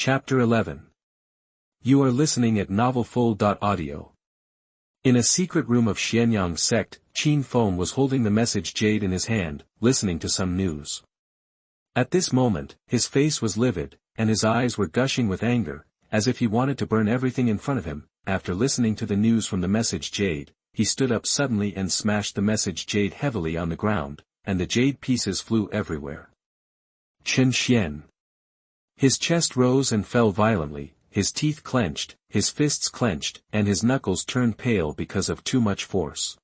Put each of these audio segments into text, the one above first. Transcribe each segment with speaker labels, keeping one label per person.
Speaker 1: Chapter 11. You are listening at novelfull.audio. In a secret room of Xianyang's sect, Chen Xuan was holding the message jade in his hand, listening to some news. At this moment, his face was livid, and his eyes were gushing with anger, as if he wanted to burn everything in front of him. After listening to the news from the message jade, he stood up suddenly and smashed the message jade heavily on the ground, and the jade pieces flew everywhere. Chen Xuan. His chest rose and fell violently, his teeth clenched, his fists clenched, and his knuckles turned pale because of too much force.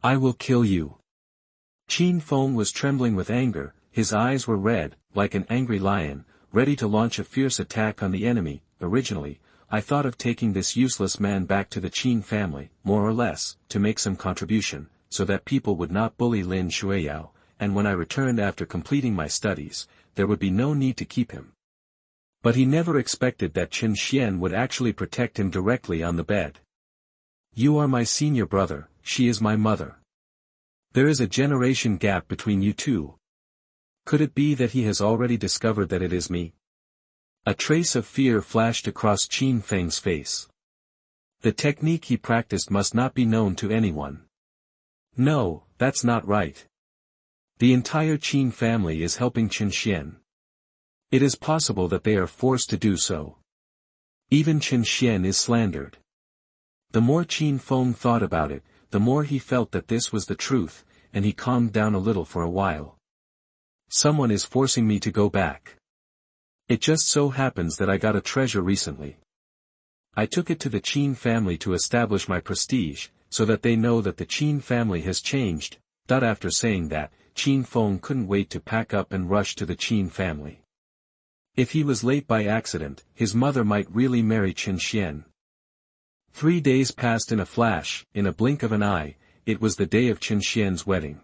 Speaker 1: I will kill you. Chen Xuan was trembling with anger, his eyes were red, like an angry lion, ready to launch a fierce attack on the enemy. Originally, I thought of taking this useless man back to the Chen family, more or less, to make some contribution, so that people would not bully Lin Shuiyao, and when I returned after completing my studies, there would be no need to keep him. But he never expected that Chen Xuan would actually protect him directly on the bed. You are my senior brother, she is my mother. There is a generation gap between you two. Could it be that he has already discovered that it is me? A trace of fear flashed across Chen Feng's face. The technique he practiced must not be known to anyone. No, that's not right. The entire Chen family is helping Chen Xuan. It is possible that they are forced to do so. Even Chen Xuan is slandered. The more Chen Xuan thought about it, the more he felt that this was the truth, and he calmed down a little for a while. Someone is forcing me to go back. It just so happens that I got a treasure recently. I took it to the Chen family to establish my prestige, so that they know that the Chen family has changed. After saying that, Chen Xuan couldn't wait to pack up and rush to the Chen family. If he was late by accident, his mother might really marry Chen Xuan. 3 days passed in a flash, in a blink of an eye. It was the day of Chen Xuan's wedding.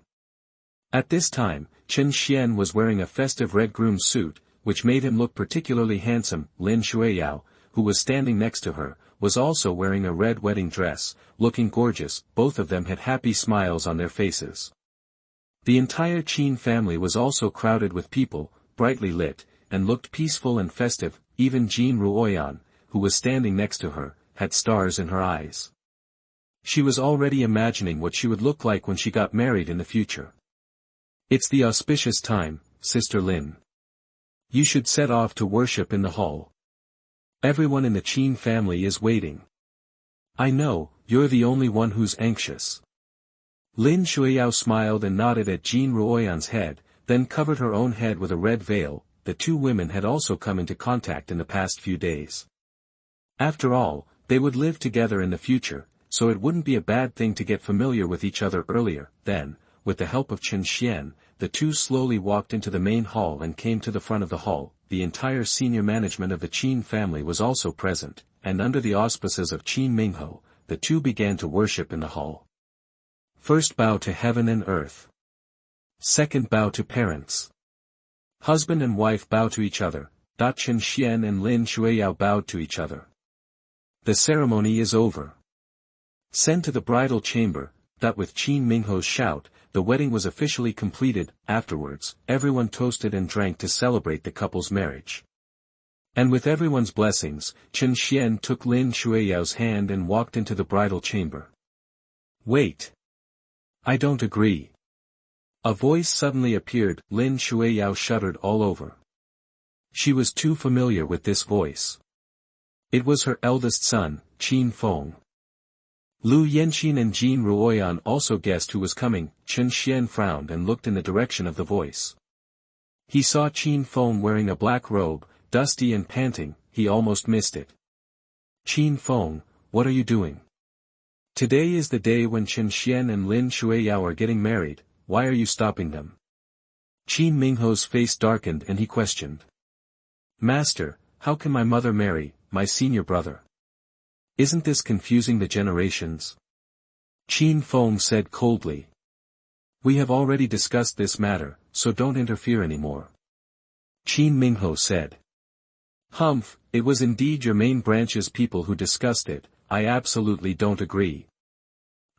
Speaker 1: At this time, Chen Xuan was wearing a festive red groom suit, which made him look particularly handsome. Lin Shuiyao, who was standing next to her, was also wearing a red wedding dress, looking gorgeous. Both of them had happy smiles on their faces. The entire Chen family was also crowded with people, brightly lit, and looked peaceful and festive. Even Jin Ruoyan, who was standing next to her, had stars in her eyes. She was already imagining what she would look like when she got married in the future. It's the auspicious time, Sister Lin. You should set off to worship in the hall. Everyone in the Chen family is waiting. I know, you're the only one who's anxious. Lin Shuiyao smiled and nodded at Jin Ruoyan's head, then covered her own head with a red veil. The two women had also come into contact in the past few days. After all, they would live together in the future, so it wouldn't be a bad thing to get familiar with each other earlier. Then, with the help of Chen Xuan, the two slowly walked into the main hall and came to the front of the hall. The entire senior management of the Chen family was also present, and under the auspices of Qin Mingho, the two began to worship in the hall. First bow to heaven and earth. Second bow to parents. Husband and wife bow to each other. Chen Xuan and Lin Shuiyao bowed to each other. The ceremony is over. Send to the bridal chamber. With Qin Mingho's shout, the wedding was officially completed. Afterwards, everyone toasted and drank to celebrate the couple's marriage. And with everyone's blessings, Chen Xuan took Lin Shuiyao's hand and walked into the bridal chamber. Wait. I don't agree. A voice suddenly appeared. Lin Shuiyao shuddered all over. She was too familiar with this voice. It was her eldest son, Chen Feng. Lu Yanqin and Jin Ruoyan also guessed who was coming. Chen Xuan frowned and looked in the direction of the voice. He saw Chen Feng wearing a black robe, dusty and panting. He almost missed it. Chen Feng, what are you doing? Today is the day when Chen Xuan and Lin Shuiyao are getting married. Why are you stopping them? Qin Mingho's face darkened and he questioned. Master, how can my mother marry my senior brother? Isn't this confusing the generations? Chen Feng said coldly. We have already discussed this matter, so don't interfere anymore. Qin Mingho said. Humph, it was indeed your main branch's people who discussed it. I absolutely don't agree.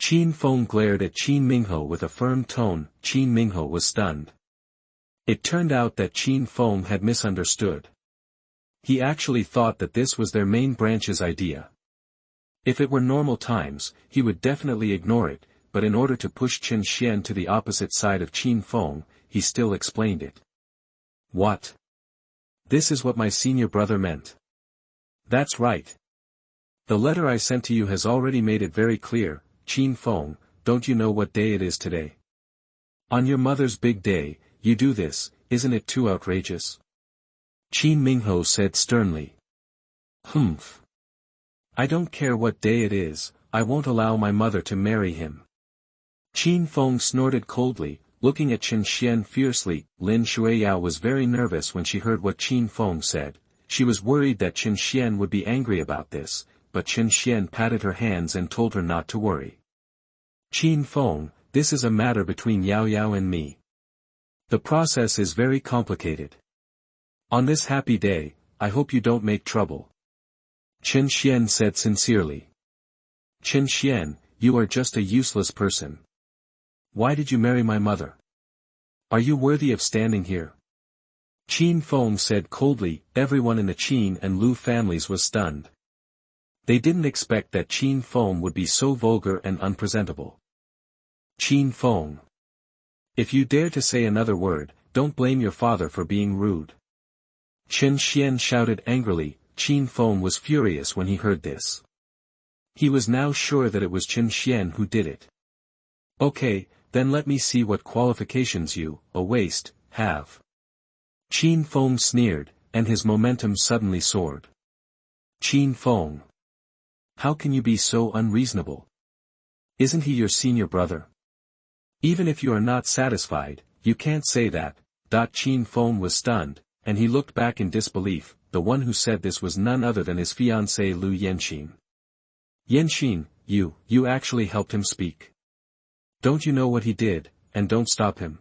Speaker 1: Chen Feng glared at Qin Mingho with a firm tone. Qin Mingho was stunned. It turned out that Chen Feng had misunderstood. He actually thought that this was their main branch's idea. If it were normal times, he would definitely ignore it, but in order to push Chen Xuan to the opposite side of Qin Feng, he still explained it. What? This is what my senior brother meant. That's right. The letter I sent to you has already made it very clear, Qin Feng, don't you know what day it is today? On your mother's big day, you do this, isn't it too outrageous? Qin Mingho said sternly. Humph. I don't care what day it is, I won't allow my mother to marry him. Qin Feng snorted coldly, looking at Chen Xuan fiercely. Lin Shuiyao was very nervous when she heard what Qin Feng said. She was worried that Chen Xuan would be angry about this, but Chen Xuan patted her hands and told her not to worry. Qin Feng, this is a matter between Yao Yao and me. The process is very complicated. On this happy day, I hope you don't make trouble. Chen Xuan said sincerely. Chen Xuan, you are just a useless person. Why did you marry my mother? Are you worthy of standing here? Qin Feng said coldly. Everyone in the Qin and Lu families was stunned. They didn't expect that Qin Feng would be so vulgar and unpresentable. Qin Feng. If you dare to say another word, don't blame your father for being rude. Chen Xuan shouted angrily. Qin Feng was furious when he heard this. He was now sure that it was Chen Xuan who did it. Okay, then let me see what qualifications you, a waste, have. Qin Feng sneered, and his momentum suddenly soared. Qin Feng. How can you be so unreasonable? Isn't he your senior brother? Even if you are not satisfied, you can't say that. Qin Feng was stunned, and he looked back in disbelief. The one who said this was none other than his fiancée Lu Yanxin. Yanxin, you actually helped him speak. Don't you know what he did, and don't stop him.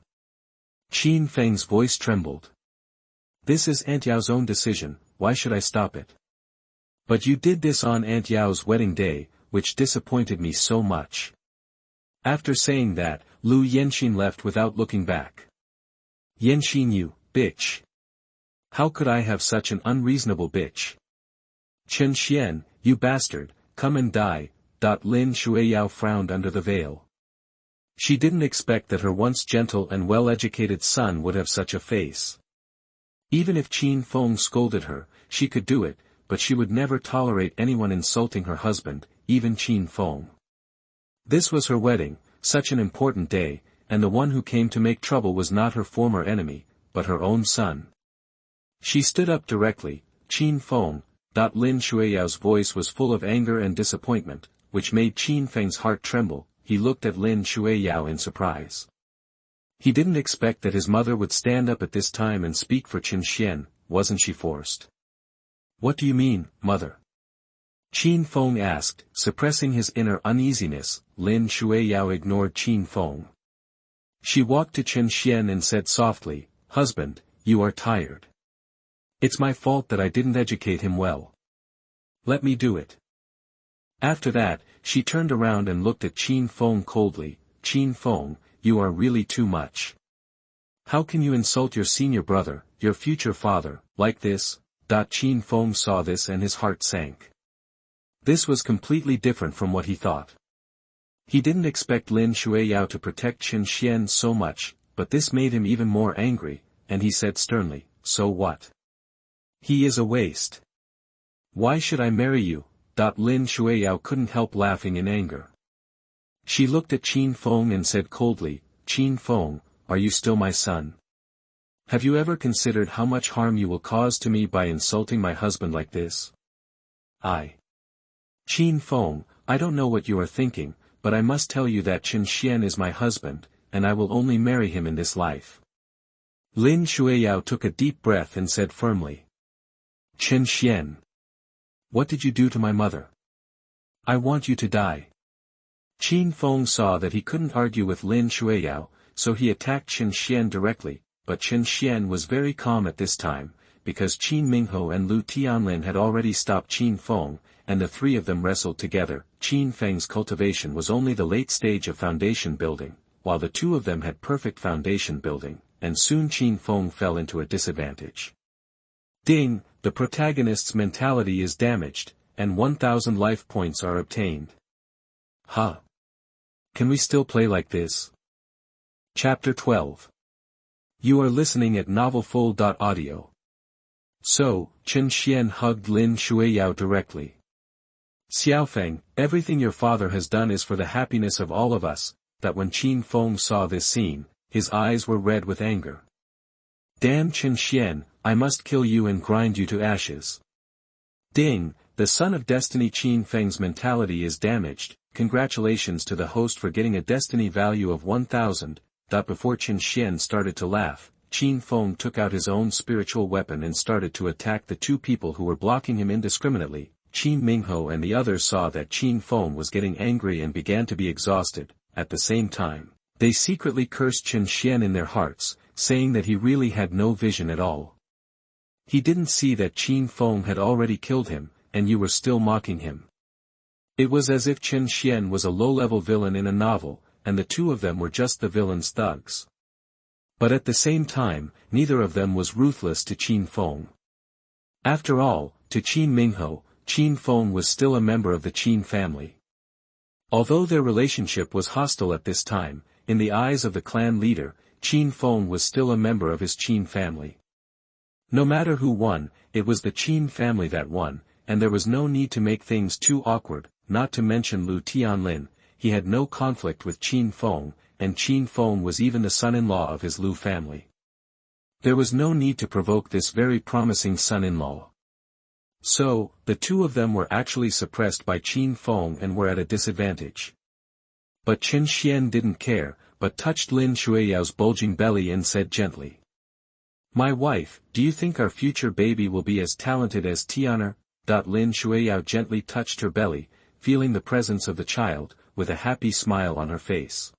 Speaker 1: Qin Feng's voice trembled. This is Aunt Yao's own decision, why should I stop it? But you did this on Aunt Yao's wedding day, which disappointed me so much. After saying that, Lu Yanxin left without looking back. Yanxin, you bitch. How could I have such an unreasonable bitch? Chen Xuan, you bastard, come and die. Lin Shuiyao frowned under the veil. She didn't expect that her once gentle and well-educated son would have such a face. Even if Qin Feng scolded her, she could do it, but she would never tolerate anyone insulting her husband, even Qin Feng. This was her wedding, such an important day, and the one who came to make trouble was not her former enemy, but her own son. She stood up directly. Qin Feng. Lin Shuiyao's voice was full of anger and disappointment, which made Qin Feng's heart tremble. He looked at Lin Shuiyao in surprise. He didn't expect that his mother would stand up at this time and speak for Chen Xuan. Wasn't she forced? What do you mean, mother? Qin Feng asked, suppressing his inner uneasiness. Lin Shuiyao ignored Qin Feng. She walked to Chen Xuan and said softly, husband, you are tired. It's my fault that I didn't educate him well. Let me do it. After that, she turned around and looked at Qin Feng coldly. Qin Feng, you are really too much. How can you insult your senior brother, your future father, like this? Qin Feng saw this and his heart sank. This was completely different from what he thought. He didn't expect Lin Shuiyao to protect Chen Xuan so much, but this made him even more angry, and he said sternly, so what? He is a waste. Why should I marry you? Lin Shuiyao couldn't help laughing in anger. She looked at Qin Feng and said coldly, Qin Feng, are you still my son? Have you ever considered how much harm you will cause to me by insulting my husband like this? Qin Feng, I don't know what you are thinking, but I must tell you that Chen Xuan is my husband, and I will only marry him in this life. Lin Shuiyao took a deep breath and said firmly. Chen Xuan. What did you do to my mother? I want you to die. Qin Feng saw that he couldn't argue with Lin Shuiyao, so he attacked Chen Xuan directly, but Chen Xuan was very calm at this time, because Qin Mingho and Lu Tianlin had already stopped Qin Feng, and the three of them wrestled together. Qin Feng's cultivation was only the late stage of foundation building, while the two of them had perfect foundation building, and soon Qin Feng fell into a disadvantage. Ding! the protagonist's mentality is damaged, and 1000 life points are obtained. Huh? Can we still play like this? Chapter 12. You are listening at novelfull.audio. So, Chen Xuan hugged Lin Shuiyao directly. Xiaofeng, everything your father has done is for the happiness of all of us. That when Qin Feng saw this scene, his eyes were red with anger. Damn Chen Xuan, I must kill you and grind you to ashes. Ding, the son of destiny. Qin Feng's mentality is damaged. Congratulations to the host for getting a destiny value of 1000. Before Chen Xuan started to laugh, Qin Feng took out his own spiritual weapon and started to attack the two people who were blocking him indiscriminately. Qin Mingho and the others saw that Qin Feng was getting angry and began to be exhausted. At the same time, they secretly cursed Chen Xuan in their hearts, saying that he really had no vision at all. He didn't see that Qin Feng had already killed him, and you were still mocking him. It was as if Chen Xuan was a low-level villain in a novel, and the two of them were just the villain's thugs. But at the same time, neither of them was ruthless to Qin Feng. After all, to Qin Mingho, Qin Feng was still a member of the Qin family. Although their relationship was hostile at this time, in the eyes of the clan leader, Qin Feng was still a member of his Qin family. No matter who won, it was the Qin family that won, and there was no need to make things too awkward, not to mention Lu Tianlin. He had no conflict with Qin Feng, and Qin Feng was even the son-in-law of his Lu family. There was no need to provoke this very promising son-in-law. So, the two of them were actually suppressed by Qin Feng and were at a disadvantage. But Chen Xuan didn't care, but touched Lin Shuiyao's bulging belly and said gently, "My wife, do you think our future baby will be as talented as Tianer?" Lin Shuiyao gently touched her belly, feeling the presence of the child, with a happy smile on her face.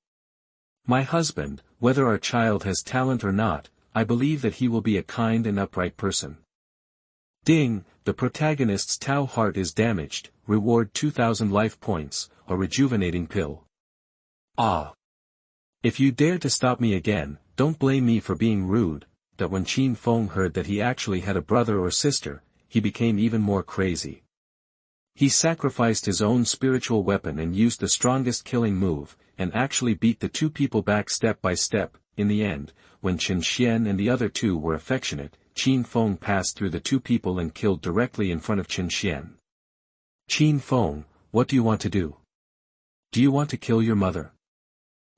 Speaker 1: "My husband, whether our child has talent or not, I believe that he will be a kind and upright person." Ding, the protagonist's Tao heart is damaged, reward 2000 life points, a rejuvenating pill. Ah! If you dare to stop me again, don't blame me for being rude. That when Qin Feng heard that he actually had a brother or sister, he became even more crazy. He sacrificed his own spiritual weapon and used the strongest killing move, and actually beat the two people back step by step. In the end, when Chen Xuan and the other two were affectionate, Qin Feng passed through the two people and killed directly in front of Chen Xuan. "Qin Feng, what do you want to do? Do you want to kill your mother?"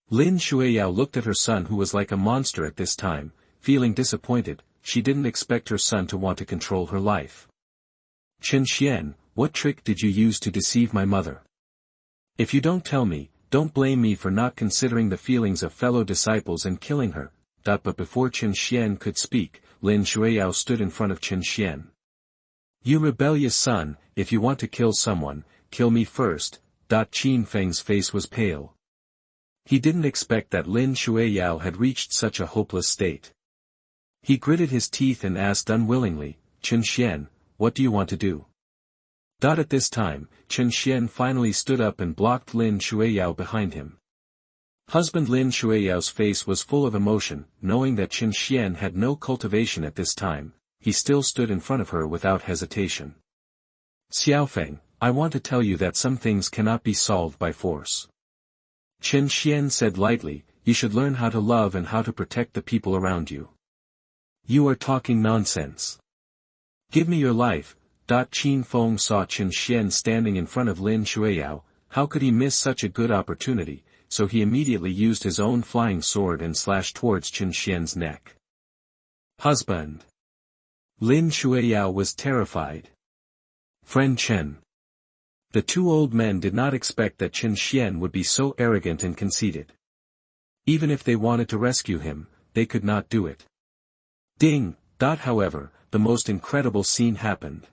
Speaker 1: Lin Shuiyao looked at her son, who was like a monster at this time, feeling disappointed. She didn't expect her son to want to control her life. "Chen Xuan, what trick did you use to deceive my mother? If you don't tell me, don't blame me for not considering the feelings of fellow disciples and killing her." But before Chen Xuan could speak, Lin Shuiyao stood in front of Chen Xuan. "You rebellious son, if you want to kill someone, kill me first." Qin Feng's face was pale. He didn't expect that Lin Shuiyao had reached such a hopeless state. He gritted his teeth and asked unwillingly, "Chen Xuan, what do you want to do?" At this time, Chen Xuan finally stood up and blocked Lin Shuiyao behind him. Husband Lin Shuiyao's face was full of emotion, knowing that Chen Xuan had no cultivation at this time. He still stood in front of her without hesitation. "Xiaofeng, I want to tell you that some things cannot be solved by force." Chen Xuan said lightly, "You should learn how to love and how to protect the people around you." "You are talking nonsense. Give me your life." Qin Feng saw Chen Xuan standing in front of Lin Shuiyao. How could he miss such a good opportunity? So he immediately used his own flying sword and slashed towards Chen Xuan's neck. "Husband!" Lin Shuiyao was terrified. "Friend Chen." The two old men did not expect that Chen Xuan would be so arrogant and conceited. Even if they wanted to rescue him, they could not do it. Ding! However, the most incredible scene happened.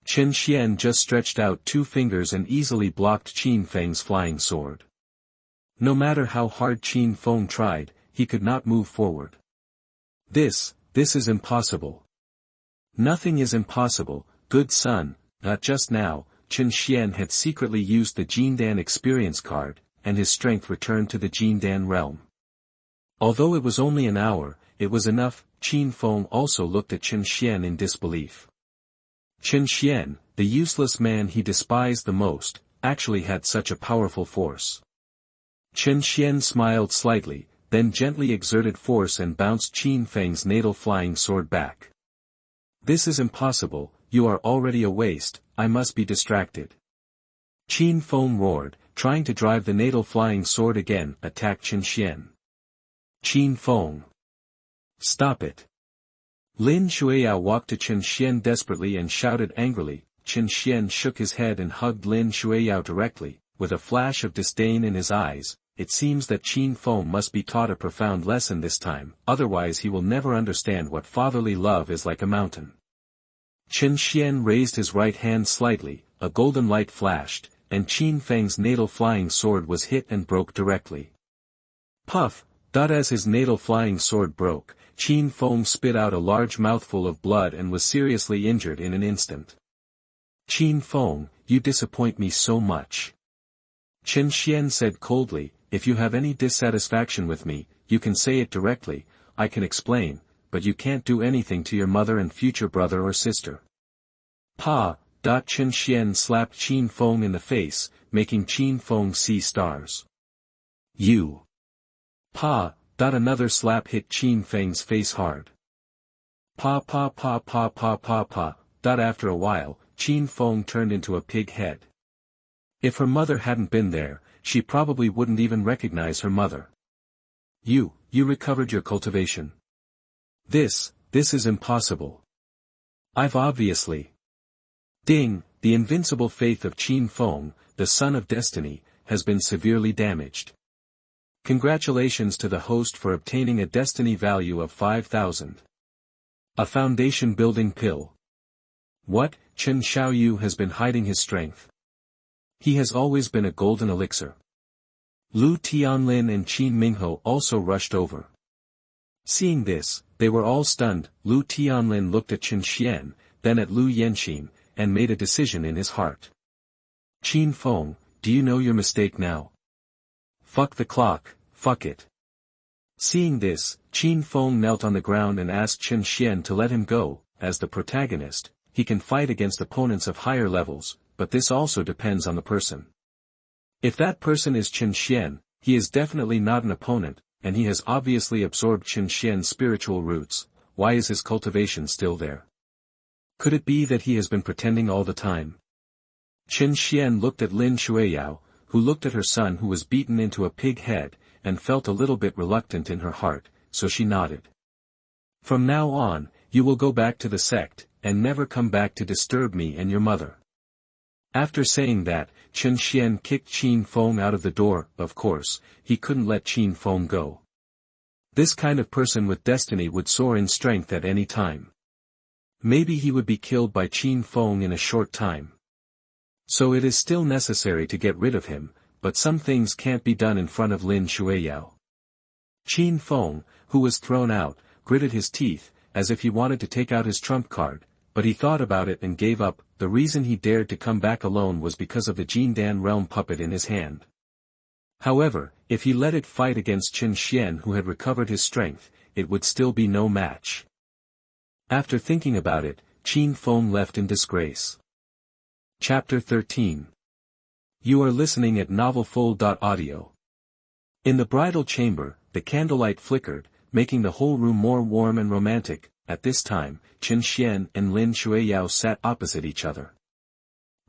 Speaker 1: Chen Xuan just stretched out two fingers and easily blocked Qin Feng's flying sword. No matter how hard Qin Feng tried, he could not move forward. This is impossible." "Nothing is impossible, good son." Not just now, Chen Xuan had secretly used the Jindan experience card, and his strength returned to the Jindan realm. Although it was only an hour, it was enough. Qin Feng also looked at Chen Xuan in disbelief. Chen Xuan, the useless man he despised the most, actually had such a powerful force. Chen Xuan smiled slightly, then gently exerted force and bounced Qin Feng's natal flying sword back. This is impossible, you are already a waste, I must be distracted. Qin Feng roared, trying to drive the natal flying sword again, attacked Chen Xuan. Qin Feng. Stop it. Lin Shuiyao walked to Chen Xuan desperately and shouted angrily. Chen Xuan shook his head and hugged Lin Shuiyao directly, with a flash of disdain in his eyes. It seems that Qin Feng must be taught a profound lesson this time, otherwise he will never understand what fatherly love is like a mountain. Chen Xuan raised his right hand slightly, a golden light flashed, and Qin Feng's natal flying sword was hit and broke directly. Puff! As his natal flying sword broke, Qin Feng spit out a large mouthful of blood and was seriously injured in an instant. Qin Feng, you disappoint me so much. Chen Xuan said coldly, if you have any dissatisfaction with me, you can say it directly, I can explain, but you can't do anything to your mother and future brother or sister. Pa! Chen Xuan slapped Qin Feng in the face, making Qin Feng see stars. You! Pa! Another slap hit Qin Feng's face hard. Pa! After a while, Qin Feng turned into a pig head. If her mother hadn't been there, she probably wouldn't even recognize her mother. You recovered your cultivation. This is impossible. I've obviously. Ding, the invincible faith of Qin Feng, the son of destiny, has been severely damaged. Congratulations to the host for obtaining a destiny value of 5,000. A foundation building pill. What? Chen Xiaoyu has been hiding his strength. He has always been a golden elixir. Lu Tianlin and Qin Mingho also rushed over. Seeing this, they were all stunned. Lu Tianlin looked at Chen Xuan, then at Lu Yanqin, and made a decision in his heart. Qin Feng, do you know your mistake now? Fuck the clock, fuck it. Seeing this, Qin Feng knelt on the ground and asked Chen Xuan to let him go. As the protagonist, he can fight against opponents of higher levels, but this also depends on the person. If that person is Chen Xuan, he is definitely not an opponent, and he has obviously absorbed Chen Xuan's spiritual roots. Why is his cultivation still there? Could it be that he has been pretending all the time? Chen Xuan looked at Lin Shuiyao, who looked at her son who was beaten into a pig head, and felt a little bit reluctant in her heart, so she nodded. From now on, you will go back to the sect, and never come back to disturb me and your mother. After saying that, Chen Xuan kicked Qin Feng out of the door. Of course, he couldn't let Qin Feng go. This kind of person with destiny would soar in strength at any time. Maybe he would be killed by Qin Feng in a short time. So it is still necessary to get rid of him, but some things can't be done in front of Lin Shuiyao. Qin Feng, who was thrown out, gritted his teeth, as if he wanted to take out his trump card, but he thought about it and gave up. The reason he dared to come back alone was because of the Jindan realm puppet in his hand. However, if he let it fight against Chen Xuan who had recovered his strength, it would still be no match. After thinking about it, Qin Feng left in disgrace. Chapter 13. You are listening at novelfull.audio. In the bridal chamber, the candlelight flickered, making the whole room more warm and romantic. At this time, Chen Xuan and Lin Shuiyao sat opposite each other.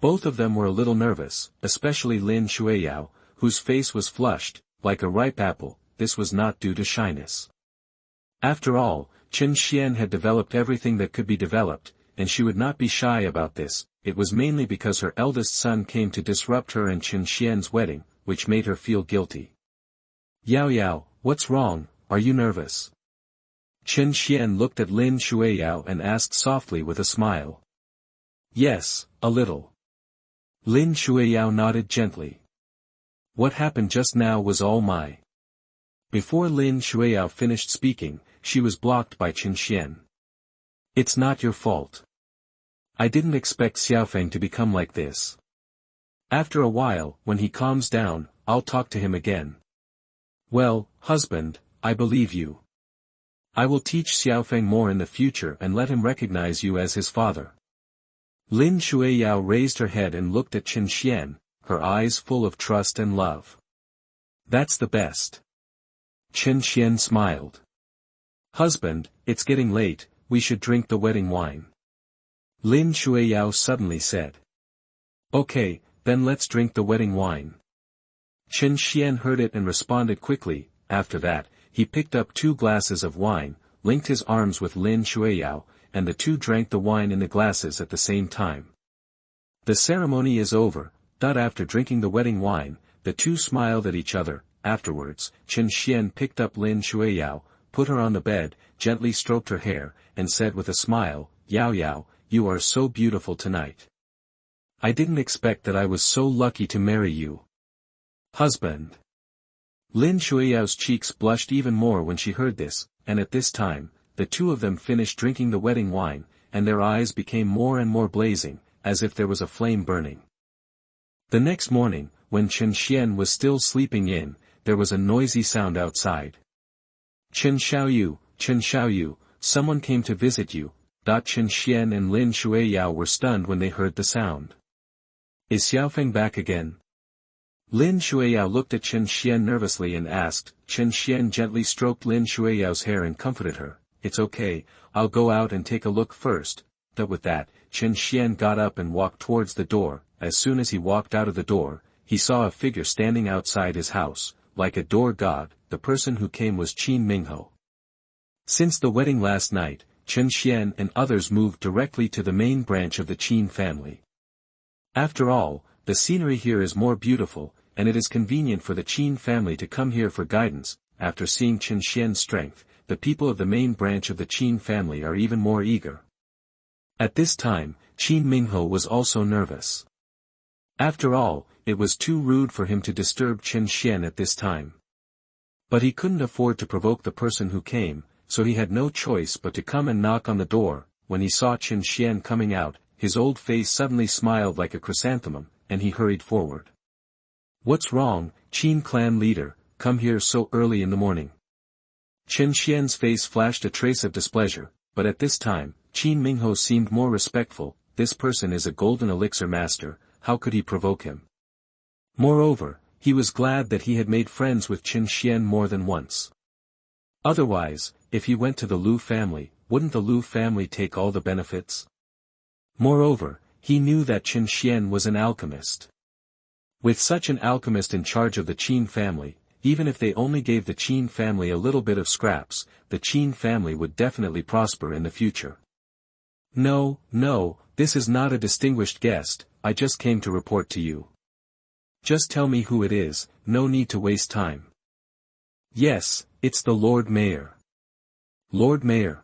Speaker 1: Both of them were a little nervous, especially Lin Shuiyao, whose face was flushed, like a ripe apple. This was not due to shyness. After all, Chen Xuan had developed everything that could be developed, and she would not be shy about this. It was mainly because her eldest son came to disrupt her and Chen Xuan's wedding, which made her feel guilty. Yao, what's wrong, are you nervous? Chen Xuan looked at Lin Shuiyao and asked softly with a smile. Yes, a little. Lin Shuiyao nodded gently. What happened just now was all my. Before Lin Shuiyao finished speaking, she was blocked by Chen Xuan. It's not your fault. I didn't expect Xiaofeng to become like this. After a while, when he calms down, I'll talk to him again. Well, husband, I believe you. I will teach Xiaofeng more in the future and let him recognize you as his father. Lin Shuiyao raised her head and looked at Chen Xuan, her eyes full of trust and love. That's the best. Chen Xuan smiled. Husband, it's getting late, we should drink the wedding wine. Lin Shuiyao suddenly said. Okay, then let's drink the wedding wine. Chen Xuan heard it and responded quickly. After that, he picked up 2 glasses of wine, linked his arms with Lin Shuiyao, and the two drank the wine in the glasses at the same time. The ceremony is over. After drinking the wedding wine, the two smiled at each other. Afterwards, Chen Xuan picked up Lin Shuiyao, put her on the bed, gently stroked her hair, and said with a smile, Yao Yao, you are so beautiful tonight. I didn't expect that I was so lucky to marry you. Husband. Lin Shuiyao's cheeks blushed even more when she heard this, and at this time, the two of them finished drinking the wedding wine, and their eyes became more and more blazing, as if there was a flame burning. The next morning, when Chen Xuan was still sleeping in, there was a noisy sound outside. Chen Xiaoyu, someone came to visit you. Chen Xuan and Lin Shuiyao were stunned when they heard the sound. Is Xiaofeng back again? Lin Shuiyao looked at Chen Xuan nervously and asked. Chen Xuan gently stroked Lin Shuiyao's hair and comforted her. It's okay, I'll go out and take a look first. With that, Chen Xuan got up and walked towards the door. As soon as he walked out of the door, he saw a figure standing outside his house, like a door god. The person who came was Qin Mingho. Since the wedding last night, Chen Xuan and others moved directly to the main branch of the Qin family. After all, the scenery here is more beautiful, and it is convenient for the Qin family to come here for guidance. After seeing Chen Xuan's strength, the people of the main branch of the Qin family are even more eager. At this time, Qin Mingho was also nervous. After all, it was too rude for him to disturb Chen Xuan at this time. But he couldn't afford to provoke the person who came, so he had no choice but to come and knock on the door. When he saw Chen Xuan coming out, his old face suddenly smiled like a chrysanthemum, and he hurried forward. What's wrong, Qin clan leader, come here so early in the morning? Chen Xuan's face flashed a trace of displeasure, but at this time, Qin Mingho seemed more respectful. This person is a golden elixir master, how could he provoke him? Moreover, he was glad that he had made friends with Chen Xuan more than once. Otherwise, if he went to the Lu family, wouldn't the Lu family take all the benefits? Moreover, he knew that Chen Xuan was an alchemist. With such an alchemist in charge of the Qin family, even if they only gave the Qin family a little bit of scraps, the Qin family would definitely prosper in the future. No, this is not a distinguished guest, I just came to report to you. Just tell me who it is, no need to waste time. Yes, it's the Lord Mayor. Lord Mayor.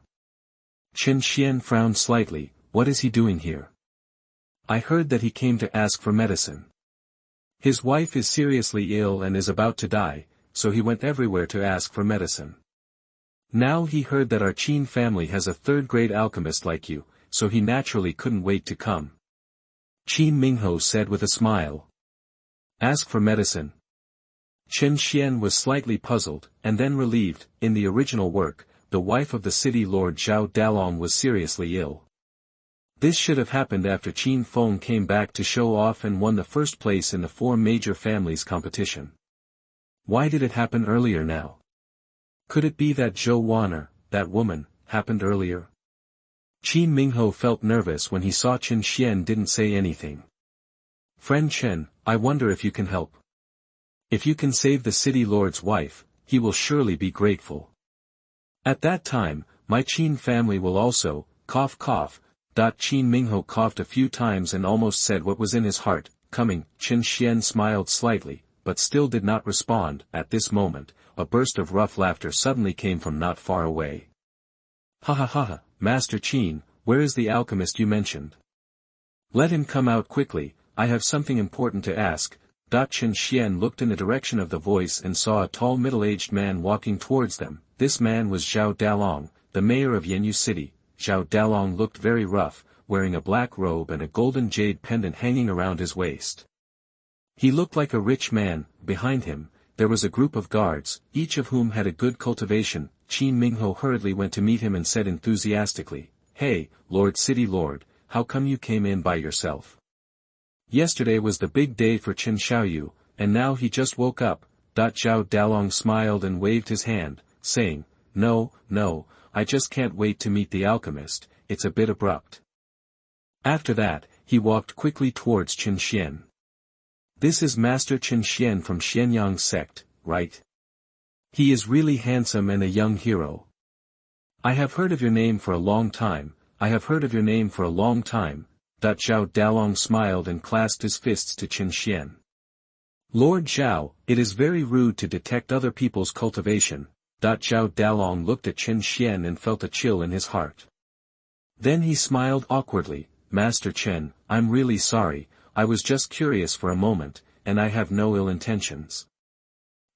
Speaker 1: Chen Xuan frowned slightly. What is he doing here? I heard that he came to ask for medicine. His wife is seriously ill and is about to die, so he went everywhere to ask for medicine. Now he heard that our Qin family has a third-grade alchemist like you, so he naturally couldn't wait to come. Qin Mingho said with a smile. Ask for medicine. Chen Xuan was slightly puzzled, and then relieved. In the original work, the wife of the city lord Zhao Dalong was seriously ill. This should have happened after Qin Feng came back to show off and won the first place in the 4 major families competition. Why did it happen earlier now? Could it be that Zhou Wan'er, that woman, happened earlier? Qin Mingho felt nervous when he saw Chen Xuan didn't say anything. Friend Chen, I wonder if you can help. If you can save the city lord's wife, he will surely be grateful. At that time, my Qin family will also, cough. Qin Mingho coughed a few times and almost said what was in his heart, coming. Chen Xuan smiled slightly, but still did not respond. At this moment, a burst of rough laughter suddenly came from not far away. Ha, Master Qin, where is the alchemist you mentioned? Let him come out quickly, I have something important to ask. Chen Xuan looked in the direction of the voice and saw a tall middle-aged man walking towards them. This man was Zhao Dalong, the mayor of Yanyu City. Zhao Dalong looked very rough, wearing a black robe and a golden jade pendant hanging around his waist. He looked like a rich man. Behind him, there was a group of guards, each of whom had a good cultivation. Qin Mingho hurriedly went to meet him and said enthusiastically, Hey, Lord City Lord, how come you came in by yourself? Yesterday was the big day for Chen Xiaoyu, and now he just woke up. Zhao Dalong smiled and waved his hand, saying, no, I just can't wait to meet the alchemist, it's a bit abrupt. After that, he walked quickly towards Chen Xian. This is Master Chen Xian from Xianyang sect, right? He is really handsome and a young hero. I have heard of your name for a long time, Zhao Dalong smiled and clasped his fists to Chen Xian. Lord Zhao, it is very rude to detect other people's cultivation. Zhao Dalong looked at Chen Xian and felt a chill in his heart. Then he smiled awkwardly, Master Chen, I'm really sorry, I was just curious for a moment, and I have no ill intentions.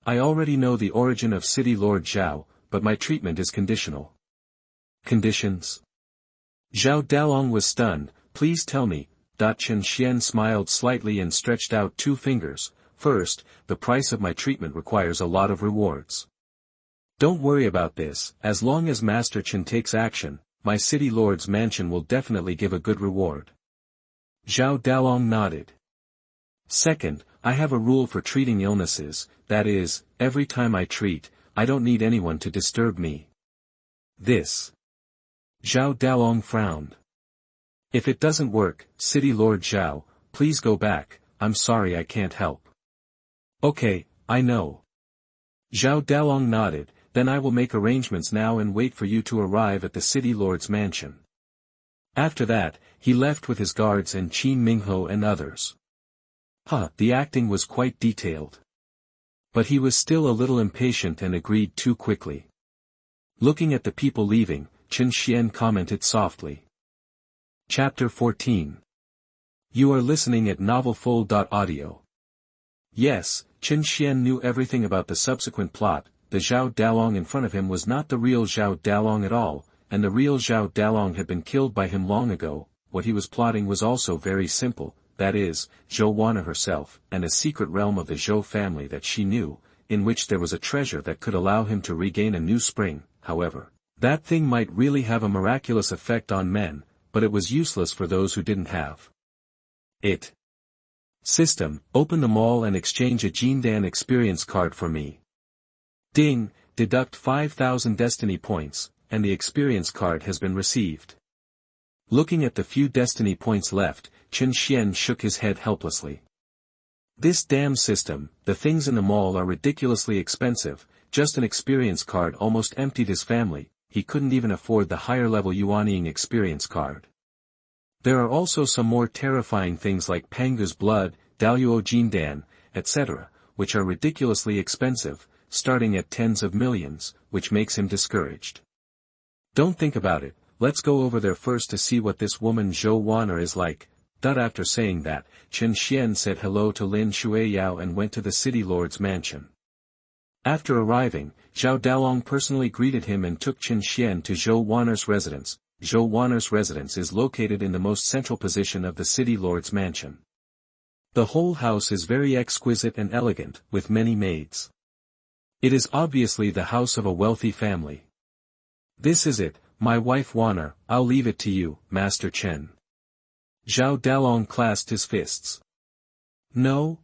Speaker 1: I already know the origin of City Lord Zhao, but my treatment is conditional. Conditions? Zhao Dalong was stunned, please tell me. Chen Xian smiled slightly and stretched out 2 fingers. First, the price of my treatment requires a lot of rewards. Don't worry about this, as long as Master Chen takes action, my City Lord's mansion will definitely give a good reward. Zhao Dalong nodded. Second, I have a rule for treating illnesses, that is, every time I treat, I don't need anyone to disturb me. This. Zhao Dalong frowned. If it doesn't work, City Lord Zhao, please go back, I'm sorry I can't help. Okay, I know. Zhao Dalong nodded, then I will make arrangements now and wait for you to arrive at the City Lord's mansion. After that, he left with his guards and Qin Mingho and others. The acting was quite detailed. But he was still a little impatient and agreed too quickly. Looking at the people leaving, Chen Xian commented softly. Chapter 14. You are listening at novelfull.audio. Yes, Chen Xian knew everything about the subsequent plot. The Zhao Dalong in front of him was not the real Zhao Dalong at all, and the real Zhao Dalong had been killed by him long ago. What he was plotting was also very simple, that is, Zhou Wana herself, and a secret realm of the Zhou family that she knew, in which there was a treasure that could allow him to regain a new spring. However, that thing might really have a miraculous effect on men, but it was useless for those who didn't have it. System, open the mall and exchange a Jindan experience card for me. Ding, deduct 5,000 destiny points, and the experience card has been received. Looking at the few destiny points left, Chen Xian shook his head helplessly. This damn system, the things in the mall are ridiculously expensive, just an experience card almost emptied his family, he couldn't even afford the higher-level yuanying experience card. There are also some more terrifying things like Pangu's blood, Daluo Jindan, etc., which are ridiculously expensive, starting at tens of millions, which makes him discouraged. Don't think about it, let's go over there first to see what this woman Zhou Wana is like. After saying that, Chen Xian said hello to Lin Shuiyao and went to the City Lord's mansion. After arriving, Zhao Dalong personally greeted him and took Chen Xian to Zhou Wana's residence. Zhou Wana's residence is located in the most central position of the City Lord's mansion. The whole house is very exquisite and elegant, with many maids. It is obviously the house of a wealthy family. This is it, my wife Wana, I'll leave it to you, Master Chen. Zhao Dalong clasped his fists. No,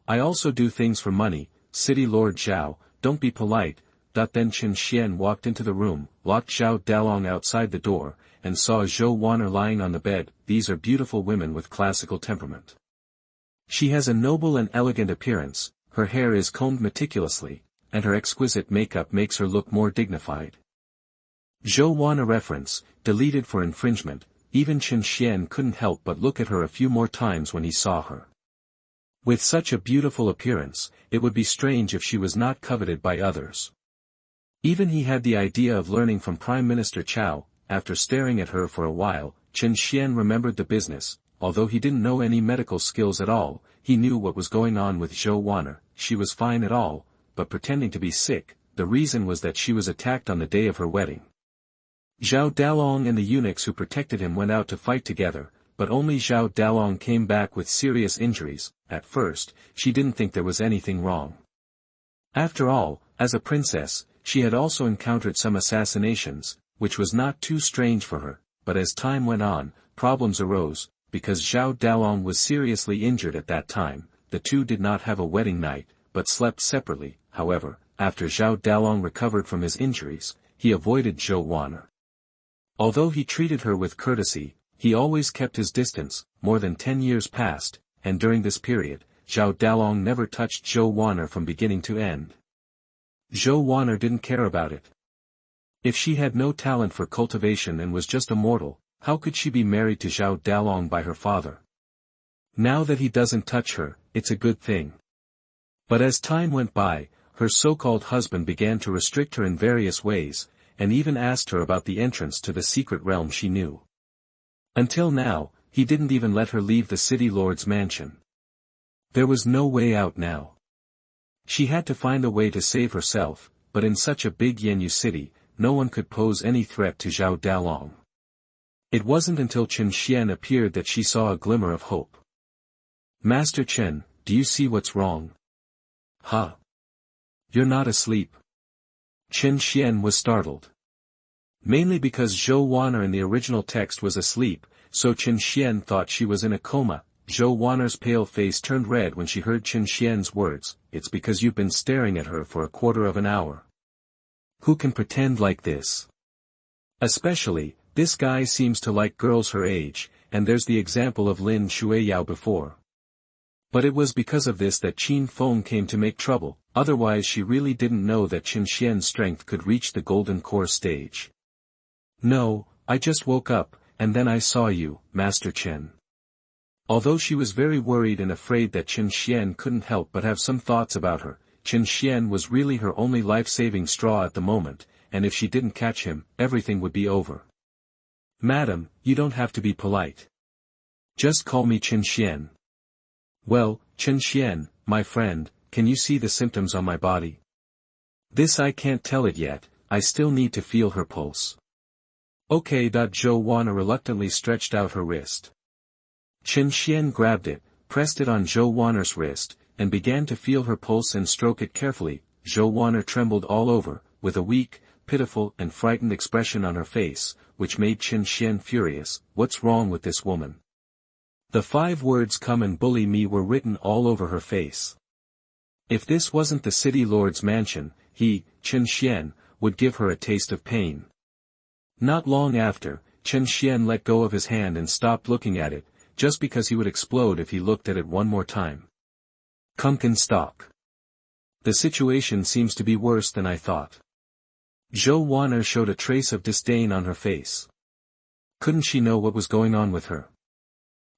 Speaker 1: I also do things for money, City Lord Zhao, don't be polite. Then Chen Xian walked into the room, locked Zhao Dalong outside the door, and saw Zhou Wana lying on the bed. These are beautiful women with classical temperament. She has a noble and elegant appearance, her hair is combed meticulously, and her exquisite makeup makes her look more dignified. Zhou Wana reference, deleted for infringement. Even Chen Xian couldn't help but look at her a few more times when he saw her. With such a beautiful appearance, it would be strange if she was not coveted by others. Even he had the idea of learning from Prime Minister Chao. After staring at her for a while, Chen Xian remembered the business. Although he didn't know any medical skills at all, he knew what was going on with Zhou Wana. She was fine at all, but pretending to be sick. The reason was that she was attacked on the day of her wedding. Zhao Dalong and the eunuchs who protected him went out to fight together, but only Zhao Dalong came back with serious injuries. At first, she didn't think there was anything wrong. After all, as a princess, she had also encountered some assassinations, which was not too strange for her, but as time went on, problems arose, because Zhao Dalong was seriously injured at that time. The two did not have a wedding night, but slept separately. However, after Zhao Dalong recovered from his injuries, he avoided Zhou Wan'er. Although he treated her with courtesy, he always kept his distance. More than 10 years passed, and during this period, Zhao Dalong never touched Zhou Wan'er from beginning to end. Zhou Wan'er didn't care about it. If she had no talent for cultivation and was just a mortal, how could she be married to Zhao Dalong by her father? Now that he doesn't touch her, it's a good thing. But as time went by, her so-called husband began to restrict her in various ways, and even asked her about the entrance to the secret realm she knew. Until now, he didn't even let her leave the city lord's mansion. There was no way out now. She had to find a way to save herself, but in such a big Yanyu city, no one could pose any threat to Zhao Dalong. It wasn't until Chen Xuan appeared that she saw a glimmer of hope. "Master Chen, do you see what's wrong?" "Huh? You're not asleep?" Chen Xuan was startled. Mainly because Zhou Wan'er in the original text was asleep, so Chen Xuan thought she was in a coma. Zhou Wan'er's pale face turned red when she heard Chen Xuan's words. "It's because you've been staring at her for a quarter of an hour. Who can pretend like this? Especially, this guy seems to like girls her age, and there's the example of Lin Shuiyao before." But it was because of this that Qin Feng came to make trouble, otherwise she really didn't know that Chen Xuan's strength could reach the golden core stage. "No, I just woke up, and then I saw you, Master Chen." Although she was very worried and afraid that Chen Xuan couldn't help but have some thoughts about her, Chen Xuan was really her only life-saving straw at the moment, and if she didn't catch him, everything would be over. "Madam, you don't have to be polite. Just call me Chen Xuan." "Well, Chen Xuan, my friend, can you see the symptoms on my body?" "This I can't tell it yet, I still need to feel her pulse." "Okay." Zhou Wan'er reluctantly stretched out her wrist. Chen Xuan grabbed it, pressed it on Zhou Wan'er's wrist, and began to feel her pulse and stroke it carefully. Zhou Wan'er trembled all over, with a weak, pitiful and frightened expression on her face, which made Chen Xuan furious. What's wrong with this woman? The 5 words "come and bully me" were written all over her face. If this wasn't the city lord's mansion, he, Chen Xuan, would give her a taste of pain. Not long after, Chen Xuan let go of his hand and stopped looking at it, just because he would explode if he looked at it one more time. "Pumpkin stock. The situation seems to be worse than I thought." Zhou Wan'er showed a trace of disdain on her face. Couldn't she know what was going on with her?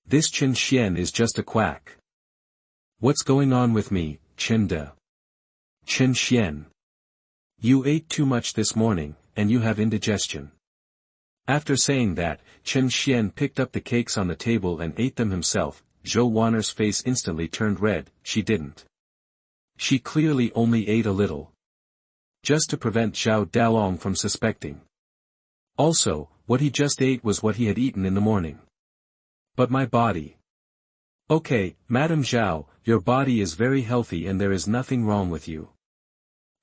Speaker 1: This Chen Xuan is just a quack. "What's going on with me, Chen De?" "Chen Xuan. You ate too much this morning, and you have indigestion." After saying that, Chen Xuan picked up the cakes on the table and ate them himself. Zhou Wan'er's face instantly turned red. She didn't. She clearly only ate a little. Just to prevent Zhao Dalong from suspecting. Also, what he just ate was what he had eaten in the morning. "But my body." "Okay, Madame Zhao, your body is very healthy and there is nothing wrong with you.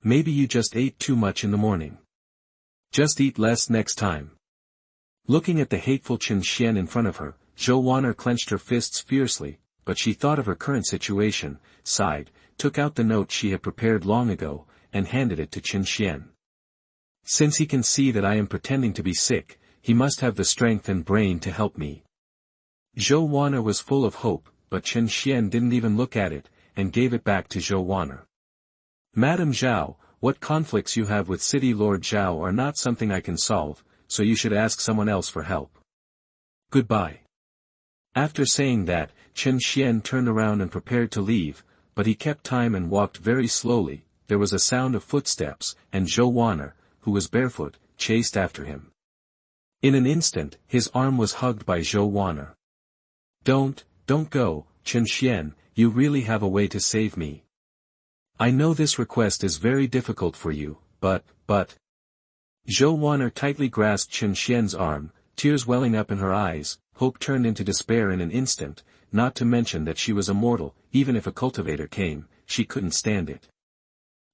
Speaker 1: Maybe you just ate too much in the morning. Just eat less next time." Looking at the hateful Chen Xuan in front of her, Zhou Wan'er clenched her fists fiercely, but she thought of her current situation, sighed, took out the note she had prepared long ago, and handed it to Chen Xuan. "Since he can see that I am pretending to be sick, he must have the strength and brain to help me." Zhou Wan'er was full of hope, but Chen Xuan didn't even look at it, and gave it back to Zhou Wan'er. "Madame Zhao, what conflicts you have with City Lord Zhao are not something I can solve, so you should ask someone else for help. Goodbye." After saying that, Chen Xuan turned around and prepared to leave, but he kept time and walked very slowly. There was a sound of footsteps, and Zhou Wan'er, who was barefoot, chased after him. In an instant, his arm was hugged by Zhou Wan'er. Don't go, Chen Xuan, you really have a way to save me. I know this request is very difficult for you, but... Zhou Wan'er tightly grasped Chen Xuan's arm, tears welling up in her eyes. Hope turned into despair in an instant, not to mention that she was immortal. Even if a cultivator came, she couldn't stand it.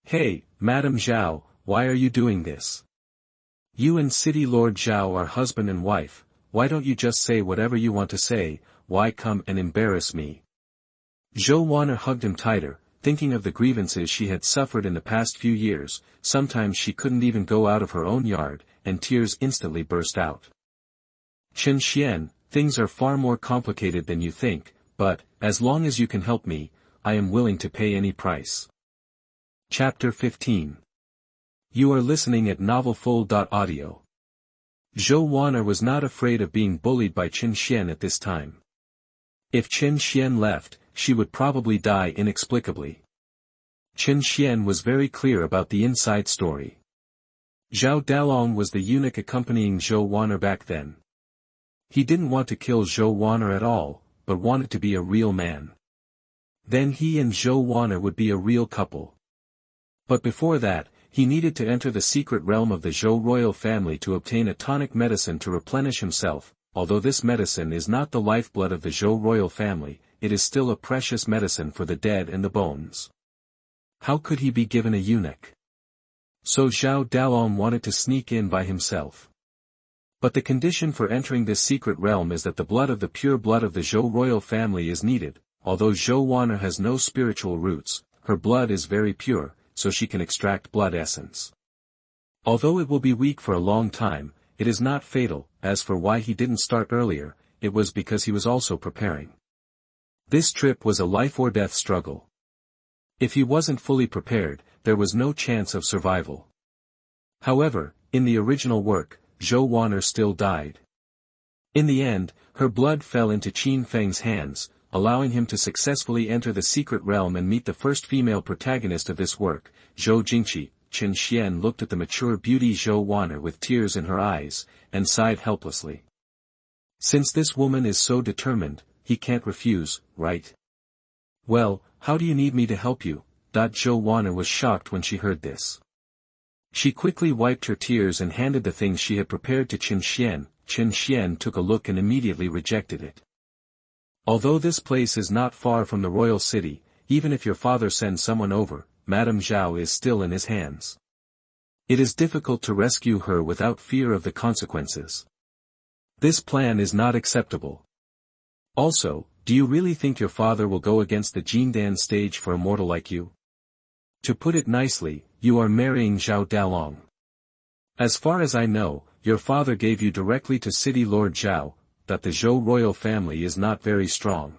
Speaker 1: "Hey, Madame Zhao, why are you doing this? You and City Lord Zhao are husband and wife, why don't you just say whatever you want to say, why come and embarrass me? Zhou Wan'er hugged him tighter, thinking of the grievances she had suffered in the past few years. Sometimes she couldn't even go out of her own yard, and tears instantly burst out. Chen Xuan, things are far more complicated than you think, but, as long as you can help me, I am willing to pay any price. Chapter 15. You are listening at novelfull.audio. Zhou Wan'er was not afraid of being bullied by Chen Xuan at this time. If Chen Xuan left, she would probably die inexplicably. Chen Xuan was very clear about the inside story. Zhao Dalong was the eunuch accompanying Zhou Wan'er back then. He didn't want to kill Zhou Wan'er at all, but wanted to be a real man. Then he and Zhou Wan'er would be a real couple. But before that, he needed to enter the secret realm of the Zhou royal family to obtain a tonic medicine to replenish himself. Although this medicine is not the lifeblood of the Zhou royal family, it is still a precious medicine for the dead and the bones. How could he be given a eunuch? So Zhao Dalong wanted to sneak in by himself. But the condition for entering this secret realm is that the blood of the pure blood of the Zhou royal family is needed. Although Zhou Wan'er has no spiritual roots, her blood is very pure, so she can extract blood essence. Although it will be weak for a long time, it is not fatal. As for why he didn't start earlier, it was because he was also preparing. This trip was a life-or-death struggle. If he wasn't fully prepared, there was no chance of survival. However, in the original work, Zhou Wan'er still died. In the end, her blood fell into Qin Feng's hands, allowing him to successfully enter the secret realm and meet the first female protagonist of this work, Zhou Jingqi. Chen Xuan looked at the mature beauty Zhou Wan'er with tears in her eyes, and sighed helplessly. Since this woman is so determined, he can't refuse, right? Well, how do you need me to help you? Zhou Wan'er was shocked when she heard this. She quickly wiped her tears and handed the things she had prepared to Chen Xuan. Chen Xuan took a look and immediately rejected it. Although this place is not far from the royal city, even if your father sends someone over, Madame Zhao is still in his hands. It is difficult to rescue her without fear of the consequences. This plan is not acceptable. Also, do you really think your father will go against the Jindan stage for a mortal like you? To put it nicely, you are marrying Zhao Dalong. As far as I know, your father gave you directly to City Lord Zhao, that the Zhou royal family is not very strong.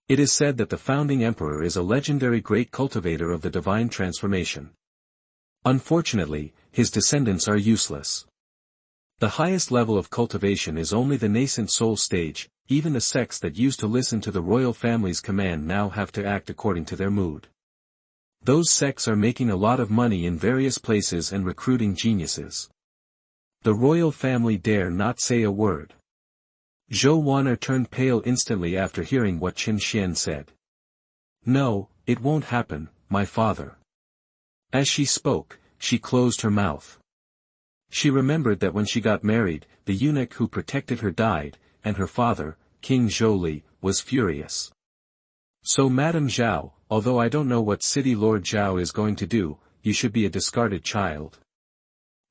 Speaker 1: It is said that the founding emperor is a legendary great cultivator of the divine transformation. Unfortunately, his descendants are useless. The highest level of cultivation is only the nascent soul stage. Even the sects that used to listen to the royal family's command now have to act according to their mood. Those sects are making a lot of money in various places and recruiting geniuses. The royal family dare not say a word. Zhou Wan'er turned pale instantly after hearing what Chen Xuan said. No, it won't happen, my father. As she spoke, she closed her mouth. She remembered that when she got married, the eunuch who protected her died, and her father, King Zhou, was furious. So Madame Zhao, although I don't know what City Lord Zhao is going to do, you should be a discarded child.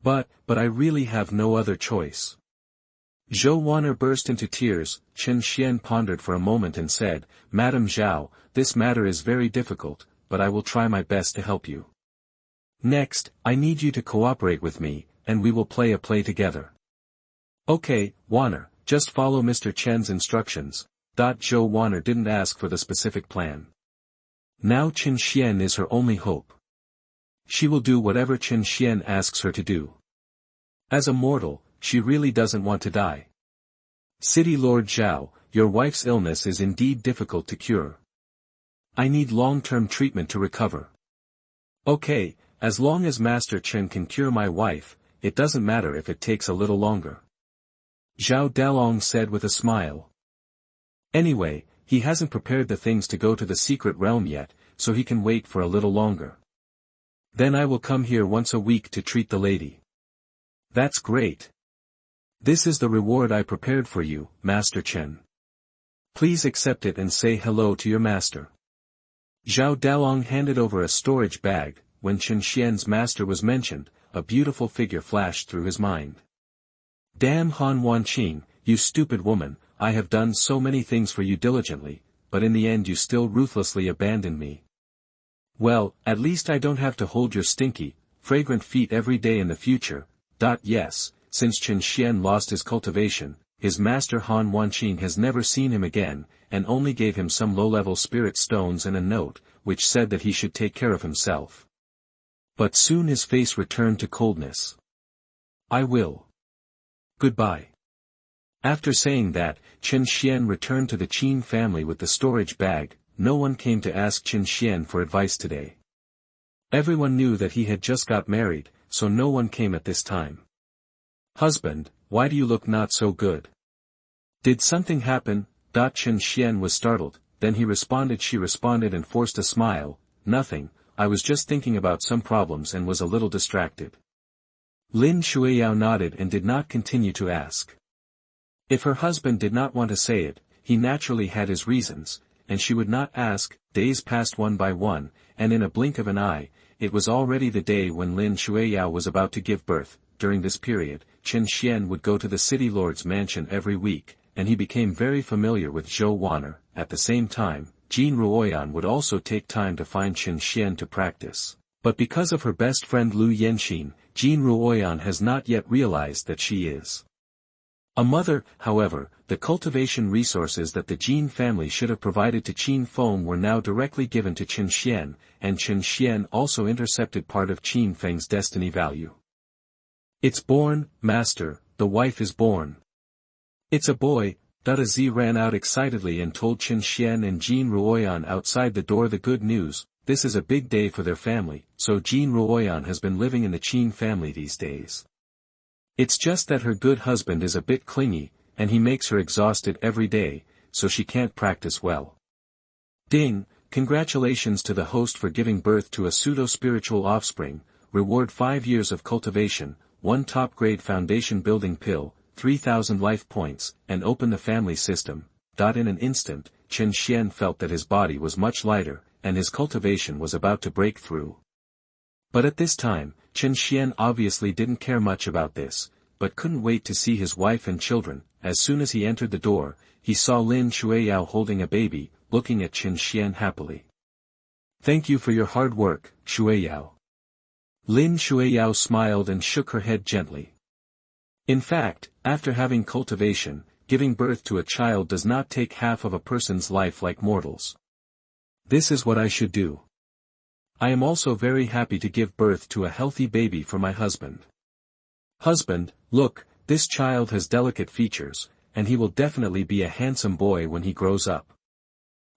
Speaker 1: But I really have no other choice. Zhou Wan'er burst into tears. Chen Xuan pondered for a moment and said, Madame Zhao, this matter is very difficult, but I will try my best to help you. Next, I need you to cooperate with me, and we will play a play together. Okay, Wan'er, just follow Mr. Chen's instructions. Zhou Wan'er didn't ask for the specific plan. Now Chen Xuan is her only hope. She will do whatever Chen Xuan asks her to do. As a mortal, she really doesn't want to die. City Lord Zhao, your wife's illness is indeed difficult to cure. I need long-term treatment to recover. Okay, as long as Master Chen can cure my wife, it doesn't matter if it takes a little longer. Zhao Dalong said with a smile. Anyway, he hasn't prepared the things to go to the secret realm yet, so he can wait for a little longer. Then I will come here once a week to treat the lady. That's great. This is the reward I prepared for you, Master Chen. Please accept it and say hello to your master. Zhao Dalong handed over a storage bag. When Chen Xuan's master was mentioned, a beautiful figure flashed through his mind. Damn Han Wanqing, "You stupid woman, I have done so many things for you diligently, but in the end you still ruthlessly abandoned me. Well, at least I don't have to hold your stinky, fragrant feet every day in the future." Yes, since Chen Xuan lost his cultivation, his master Han Wanqing has never seen him again, and only gave him some low-level spirit stones and a note, which said that he should take care of himself. But soon his face returned to coldness. "I will. Goodbye." After saying that, Chen Xuan returned to the Qin family with the storage bag. No one came to ask Chen Xuan for advice today. Everyone knew that he had just got married, so no one came at this time. "Husband, why do you look not so good? Did something happen?" Chen Xuan was startled, then she responded and forced a smile. "Nothing, I was just thinking about some problems and was a little distracted." Lin Shuiyao nodded and did not continue to ask. If her husband did not want to say it, he naturally had his reasons, and she would not ask. Days passed one by one, and in a blink of an eye, it was already the day when Lin Shuiyao was about to give birth. During this period, Chen Xuan would go to the city lord's mansion every week, and he became very familiar with Zhou Wan'er. At the same time, Jin Ruoyan would also take time to find Chen Xuan to practice. But because of her best friend Lu Yanxin, Jin Ruoyan has not yet realized that she is a mother. However, the cultivation resources that the Jin family should have provided to Qin Feng were now directly given to Chen Xuan, and Chen Xuan also intercepted part of Qin Feng's destiny value. "It's born, master, the wife is born. It's a boy." Z ran out excitedly and told Chen Xuan and Jin Ruoyan outside the door the good news. This is a big day for their family, so Jin Ruoyan has been living in the Qin family these days. It's just that her good husband is a bit clingy, and he makes her exhausted every day, so she can't practice well. Ding, congratulations to the host for giving birth to a pseudo-spiritual offspring. Reward 5 years of cultivation, 1 top-grade foundation building pill, 3,000 life points, and open the family system. In an instant, Chen Xuan felt that his body was much lighter, and his cultivation was about to break through. But at this time, Chen Xuan obviously didn't care much about this, but couldn't wait to see his wife and children. As soon as he entered the door, he saw Lin Shuiyao holding a baby, looking at Chen Xuan happily. "Thank you for your hard work, Shuiyao." Lin Shuiyao smiled and shook her head gently. In fact, after having cultivation, giving birth to a child does not take half of a person's life like mortals. This is what I should do. I am also very happy to give birth to a healthy baby for my husband. Husband, look, this child has delicate features, and he will definitely be a handsome boy when he grows up.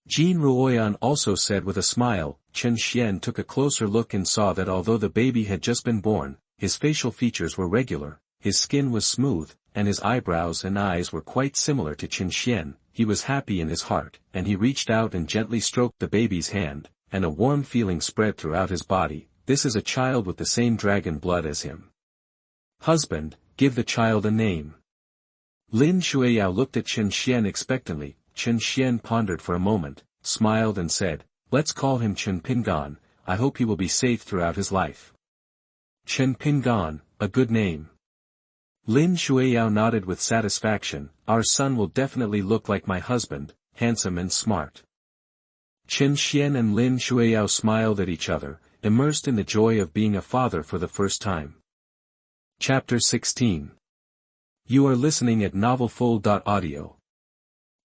Speaker 1: Jin Ruoyan also said with a smile. Chen Xuan took a closer look and saw that although the baby had just been born, his facial features were regular, his skin was smooth, and his eyebrows and eyes were quite similar to Chen Xuan. He was happy in his heart, and he reached out and gently stroked the baby's hand, and a warm feeling spread throughout his body. This is a child with the same dragon blood as him. Husband, give the child a name. Lin Shuiyao looked at Chen Xuan expectantly. Chen Xuan pondered for a moment, smiled and said, "Let's call him Chen Pingan. I hope he will be safe throughout his life." Chen Pingan, a good name. Lin Shuiyao nodded with satisfaction. Our son will definitely look like my husband, handsome and smart. Chen Xuan and Lin Shuiyao smiled at each other, immersed in the joy of being a father for the first time. Chapter 16. You are listening at novelfull.audio.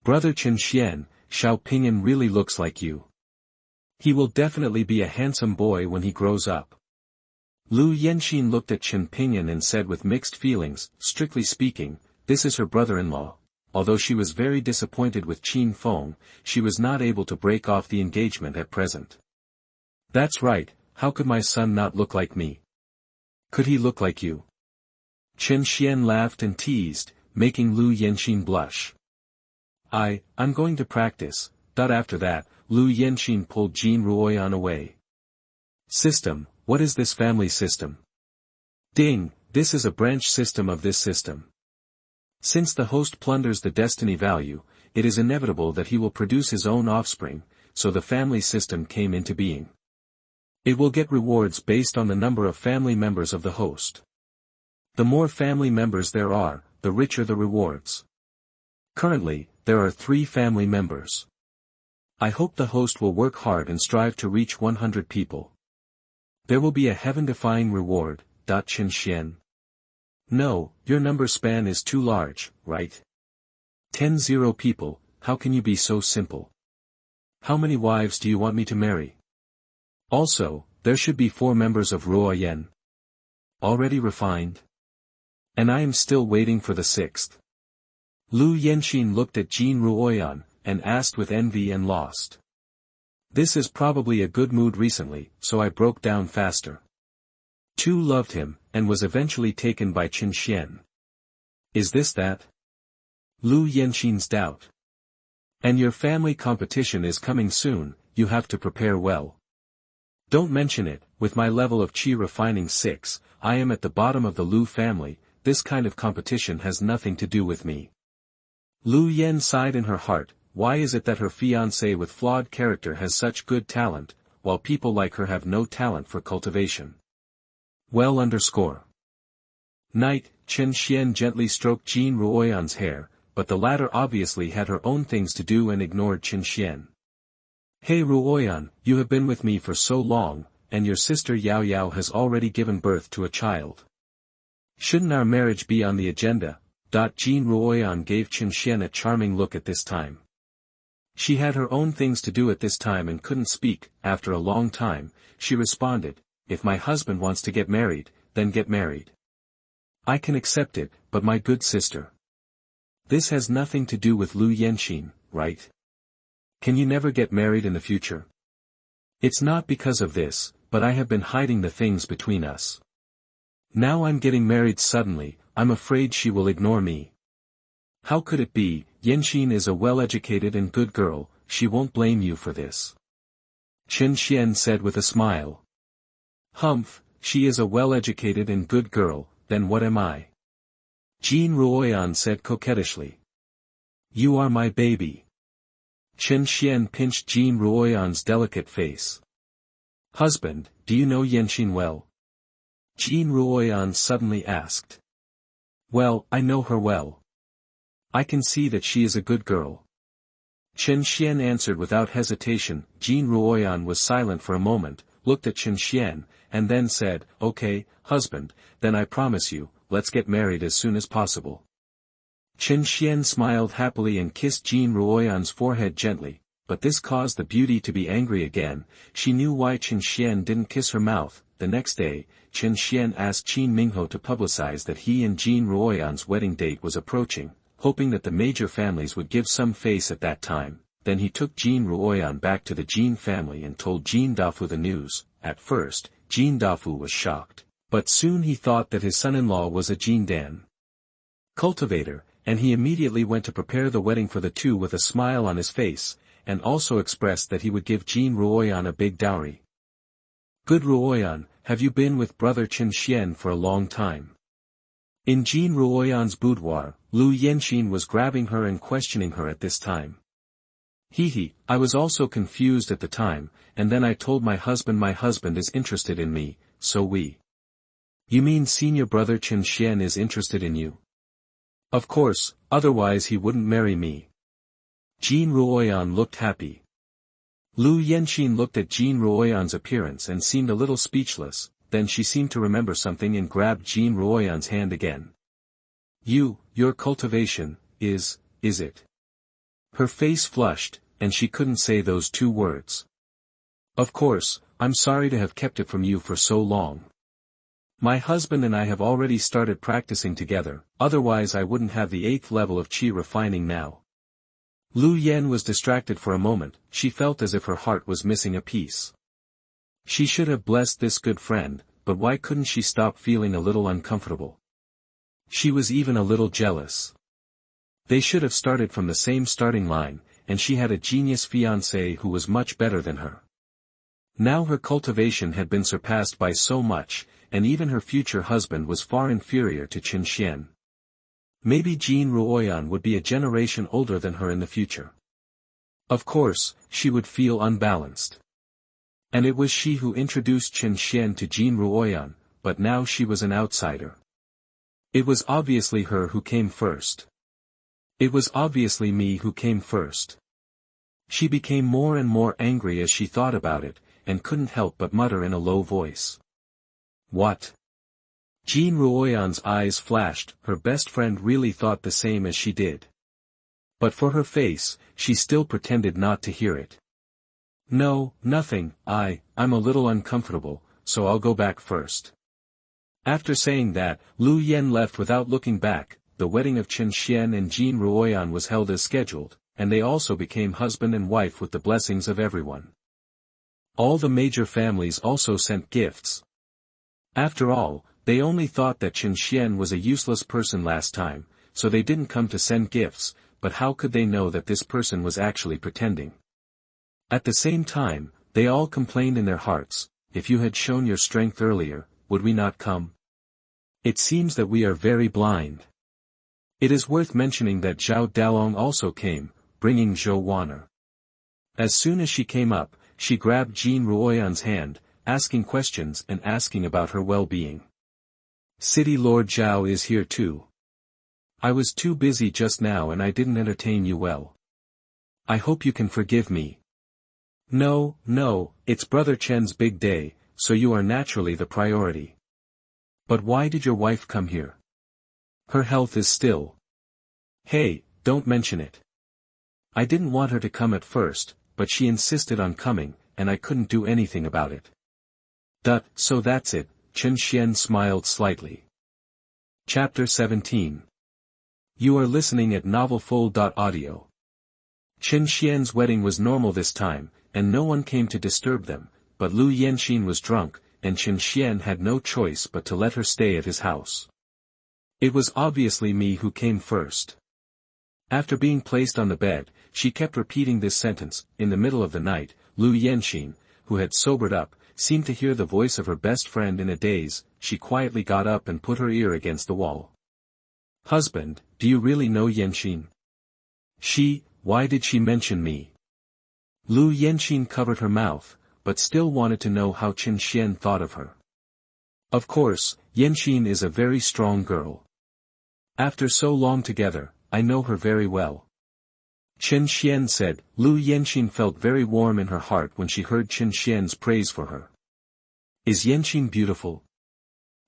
Speaker 1: Brother Chen Xuan, Xiao Pingan really looks like you. He will definitely be a handsome boy when he grows up. Lu Yanxin looked at Chen Pingan and said with mixed feelings, strictly speaking, this is her brother-in-law. Although she was very disappointed with Qin Feng, she was not able to break off the engagement at present. That's right, how could my son not look like me? Could he look like you? Chen Xuan laughed and teased, making Lu Yanxin blush. I'm going to practice. After that, Lu Yanxin pulled Jin Ruoyan away. System, what is this family system? Ding, this is a branch system of this system. Since the host plunders the destiny value, it is inevitable that he will produce his own offspring, so the family system came into being. It will get rewards based on the number of family members of the host. The more family members there are, the richer the rewards. Currently, there are 3 family members. I hope the host will work hard and strive to reach 100 people. There will be a heaven-defying reward. Chen Xuan. No, your number span is too large, right? 10 people, how can you be so simple? How many wives do you want me to marry? Also, there should be 4 members of Ruoyan. Already refined? And I am still waiting for the 6th. Lu Yenxin looked at Jin Ruoyan, and asked with envy and lost. This is probably a good mood recently, so I broke down faster. Chu loved him, and was eventually taken by Chen Xuan. Is this that? Lu Yenxin's doubt. And your family competition is coming soon, you have to prepare well. Don't mention it, with my level of qi refining 6, I am at the bottom of the Lu family, this kind of competition has nothing to do with me. Lu Yen sighed in her heart, why is it that her fiancé with flawed character has such good talent, while people like her have no talent for cultivation? Well underscore. Night, Chen Xuan gently stroked Jin Ruoyan's hair, but the latter obviously had her own things to do and ignored Chen Xuan. Hey Ruoyan, you have been with me for so long, and your sister Yao Yao has already given birth to a child. Shouldn't our marriage be on the agenda? Jin Ruoyan gave Chen Xuan a charming look at this time. She had her own things to do at this time and couldn't speak. After a long time, she responded, if my husband wants to get married, then get married. I can accept it, but my good sister. This has nothing to do with Lu Yenxin, right? Can you never get married in the future? It's not because of this, but I have been hiding the things between us. Now I'm getting married suddenly, I'm afraid she will ignore me. How could it be? Yenxin is a well-educated and good girl, she won't blame you for this. Chen Xuan said with a smile. Humph, she is a well-educated and good girl, then what am I? Jin Ruoyan said coquettishly. You are my baby. Chen Xuan pinched Jin Ruoyan's delicate face. Husband, do you know Yenxin well? Jin Ruoyan suddenly asked. Well, I know her well. I can see that she is a good girl. Chen Xuan answered without hesitation. Jin Ruoyan was silent for a moment, looked at Chen Xuan, and then said, okay, husband, then I promise you, let's get married as soon as possible. Chen Xuan smiled happily and kissed Jin Ruoyan's forehead gently, but this caused the beauty to be angry again. She knew why Chen Xuan didn't kiss her mouth. The next day, Chen Xuan asked Qin Mingho to publicize that he and Jin Ruoyan's wedding date was approaching, hoping that the major families would give some face at that time. Then he took Jin Ruoyan back to the Jin family and told Jin Dafu the news. At first, Jin Dafu was shocked, but soon he thought that his son-in-law was a Jin Dan cultivator, and he immediately went to prepare the wedding for the two with a smile on his face, and also expressed that he would give Jin Ruoyan a big dowry. Good Ruoyan, have you been with brother Chen Xuan for a long time? In Jin Ruoyan's boudoir, Lu Yenxin was grabbing her and questioning her at this time. He, I was also confused at the time, and then I told my husband is interested in me, so we. You mean senior brother Chen Xuan is interested in you? Of course, otherwise he wouldn't marry me. Jin Ruoyan looked happy. Lu Yenxin looked at Jin Ruoyan's appearance and seemed a little speechless, then she seemed to remember something and grabbed Jin Ruoyan's hand again. Your cultivation, is it? Her face flushed, and she couldn't say those 2 words. Of course, I'm sorry to have kept it from you for so long. My husband and I have already started practicing together, otherwise I wouldn't have the 8th level of qi refining now. Lu Yen was distracted for a moment, she felt as if her heart was missing a piece. She should have blessed this good friend, but why couldn't she stop feeling a little uncomfortable? She was even a little jealous. They should have started from the same starting line, and she had a genius fiancé who was much better than her. Now her cultivation had been surpassed by so much, and even her future husband was far inferior to Chen Xuan. Maybe Jin Ruoyan would be a generation older than her in the future. Of course, she would feel unbalanced. And it was she who introduced Chen Xuan to Jin Ruoyan, but now she was an outsider. It was obviously her who came first. It was obviously me who came first. She became more and more angry as she thought about it, and couldn't help but mutter in a low voice. What? Jean Ruoyan's eyes flashed. Her best friend really thought the same as she did. But for her face, she still pretended not to hear it. No, nothing, I'm a little uncomfortable, so I'll go back first. After saying that, Lu Yen left without looking back. The wedding of Chen Xuan and Jean Ruoyan was held as scheduled, and they also became husband and wife with the blessings of everyone. All the major families also sent gifts. After all, they only thought that Chen Xuan was a useless person last time, so they didn't come to send gifts, but how could they know that this person was actually pretending? At the same time, they all complained in their hearts, if you had shown your strength earlier, would we not come? It seems that we are very blind. It is worth mentioning that Zhao Dalong also came, bringing Zhou Waner. As soon as she came up, she grabbed Jean Ruoyan's hand, asking questions and asking about her well-being. City Lord Zhao is here too. I was too busy just now and I didn't entertain you well. I hope you can forgive me. No, it's Brother Chen's big day, so you are naturally the priority. But why did your wife come here? Her health is still. Hey, don't mention it. I didn't want her to come at first, but she insisted on coming, and I couldn't do anything about it. So that's it, Chen Xuan smiled slightly. Chapter 17. You are listening at novelfull.audio. Chen Xian's wedding was normal this time, and no one came to disturb them, but Lu Yanxin was drunk, and Chen Xuan had no choice but to let her stay at his house. It was obviously me who came first. After being placed on the bed, she kept repeating this sentence. In the middle of the night, Lu Yanxin, who had sobered up, seemed to hear the voice of her best friend in a daze. She quietly got up and put her ear against the wall. Husband, do you really know Yanxin? Why did she mention me? Lu Yanxin covered her mouth, but still wanted to know how Chen Xuan thought of her. Of course, Yanxin is a very strong girl. After so long together, I know her very well. Chen Xuan said. Lu Yanxin felt very warm in her heart when she heard Chen Xuan's praise for her. Is Yanxin beautiful?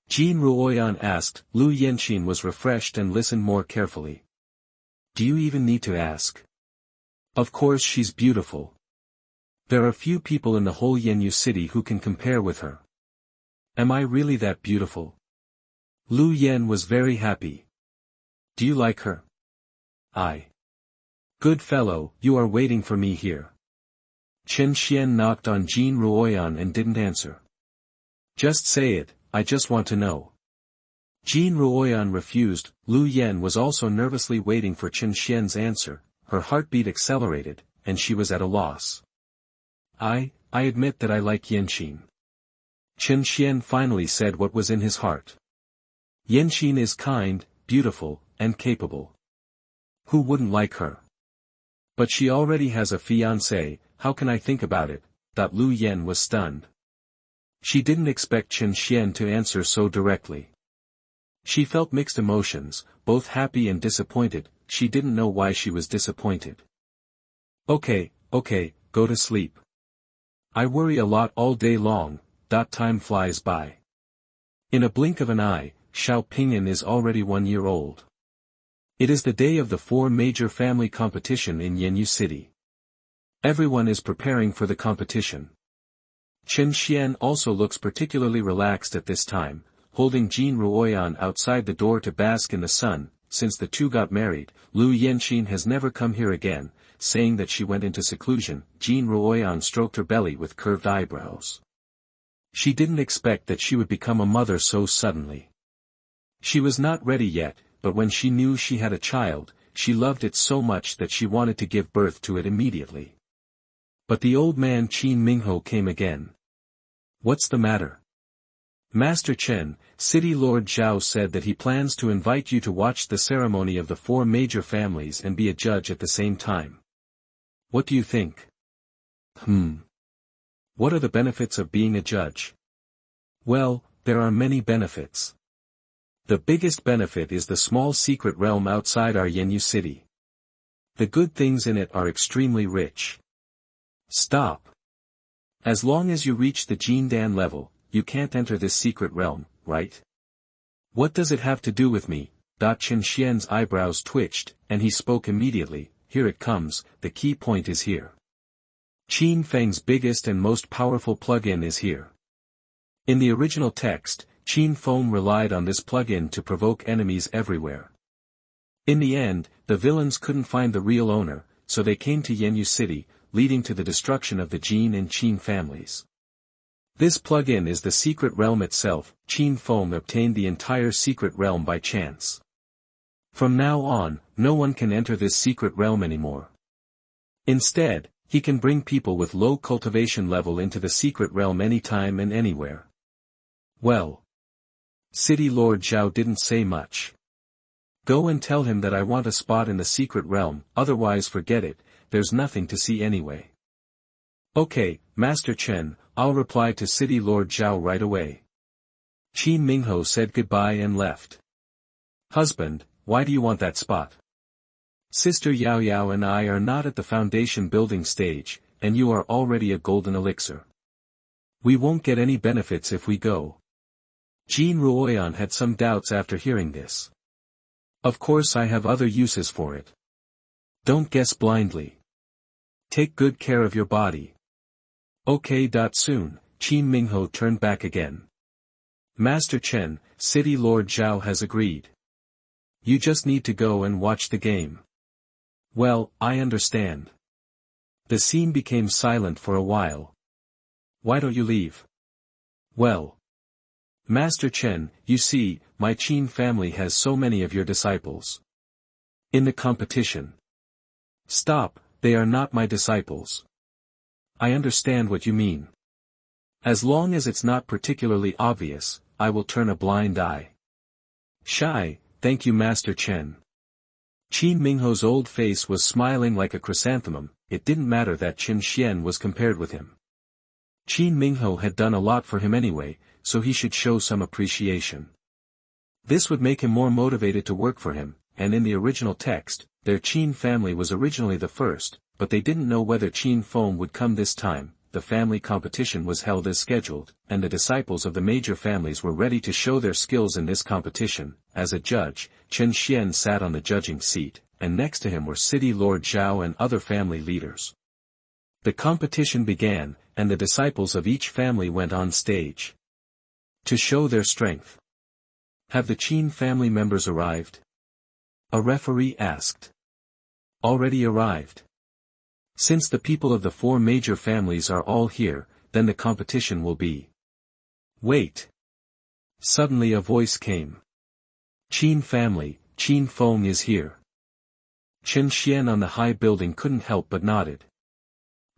Speaker 1: Jean Ruoyan asked. Lu Yanxin was refreshed and listened more carefully. Do you even need to ask? Of course she's beautiful. There are few people in the whole Yanyu city who can compare with her. Am I really that beautiful? Lu Yan was very happy. Do you like her? Good fellow, you are waiting for me here. Chen Xuan knocked on Jean Ruoyan and didn't answer. Just say it, I just want to know. Jean Ruoyan refused. Lu Yan was also nervously waiting for Chen Xuan's answer. Her heartbeat accelerated, and she was at a loss. I admit that I like Yanxin. Chen Xuan finally said what was in his heart. Yanxin is kind, beautiful, and capable. Who wouldn't like her? But she already has a fiancé. How can I think about it? Lu Yan was stunned. She didn't expect Chen Xuan to answer so directly. She felt mixed emotions, both happy and disappointed. She didn't know why she was disappointed. Okay, go to sleep. I worry a lot all day long. Time flies by. In a blink of an eye, Xiao Pingyan is already 1 year old. It is the day of the 4 major family competition in Yanyu City. Everyone is preparing for the competition. Chen Xuan also looks particularly relaxed at this time, holding Jean Ruoyan outside the door to bask in the sun. Since the two got married, Lu Yanxin has never come here again, saying that she went into seclusion. Jean Ruoyan stroked her belly with curved eyebrows. She didn't expect that she would become a mother so suddenly. She was not ready yet, but when she knew she had a child, she loved it so much that she wanted to give birth to it immediately. But the old man Qin Mingho came again. What's the matter? Master Chen, City Lord Zhao said that he plans to invite you to watch the ceremony of the 4 major families and be a judge at the same time. What do you think? What are the benefits of being a judge? Well, there are many benefits. The biggest benefit is the small secret realm outside our Yanyu city. The good things in it are extremely rich. Stop. As long as you reach the Jindan level, you can't enter this secret realm, right? What does it have to do with me? Chen Xian's eyebrows twitched, and he spoke immediately. Here it comes, the key point is here. Qin Feng's biggest and most powerful plugin is here. In the original text, Qin Feng relied on this plugin to provoke enemies everywhere. In the end, the villains couldn't find the real owner, so they came to Yanyu City, leading to the destruction of the Jin and Qin families. This plugin is the secret realm itself. Qin Feng obtained the entire secret realm by chance. From now on, no one can enter this secret realm anymore. Instead, he can bring people with low cultivation level into the secret realm anytime and anywhere. Well. City Lord Zhao didn't say much. Go and tell him that I want a spot in the secret realm, otherwise forget it, there's nothing to see anyway. Okay, Master Chen, I'll reply to City Lord Zhao right away. Qin Mingho said goodbye and left. Husband, why do you want that spot? Sister Yao Yao and I are not at the foundation building stage, and you are already a golden elixir. We won't get any benefits if we go. Jin Ruoyan had some doubts after hearing this. Of course I have other uses for it. Don't guess blindly. Take good care of your body. Okay. Soon, Qin Mingho turned back again. Master Chen, City Lord Zhao has agreed. You just need to go and watch the game. Well, I understand. The scene became silent for a while. Why don't you leave? Well. Master Chen, you see, my Qin family has so many of your disciples. In the competition. Stop, they are not my disciples. I understand what you mean. As long as it's not particularly obvious, I will turn a blind eye. Shy, thank you Master Chen. Qin Mingho's old face was smiling like a chrysanthemum. It didn't matter that Chen Xian was compared with him. Qin Mingho had done a lot for him anyway, so he should show some appreciation. This would make him more motivated to work for him, and in the original text, their Qin family was originally the first, but they didn't know whether Qin Feng would come this time. The family competition was held as scheduled, and the disciples of the major families were ready to show their skills in this competition. As a judge, Chen Xian sat on the judging seat, and next to him were City Lord Zhao and other family leaders. The competition began, and the disciples of each family went on stage to show their strength. Have the Qin family members arrived? A referee asked. Already arrived. Since the people of the four major families are all here, then the competition will be. Wait. Suddenly a voice came. Qin family, Qin Feng is here. Chen Xian on the high building couldn't help but nodded.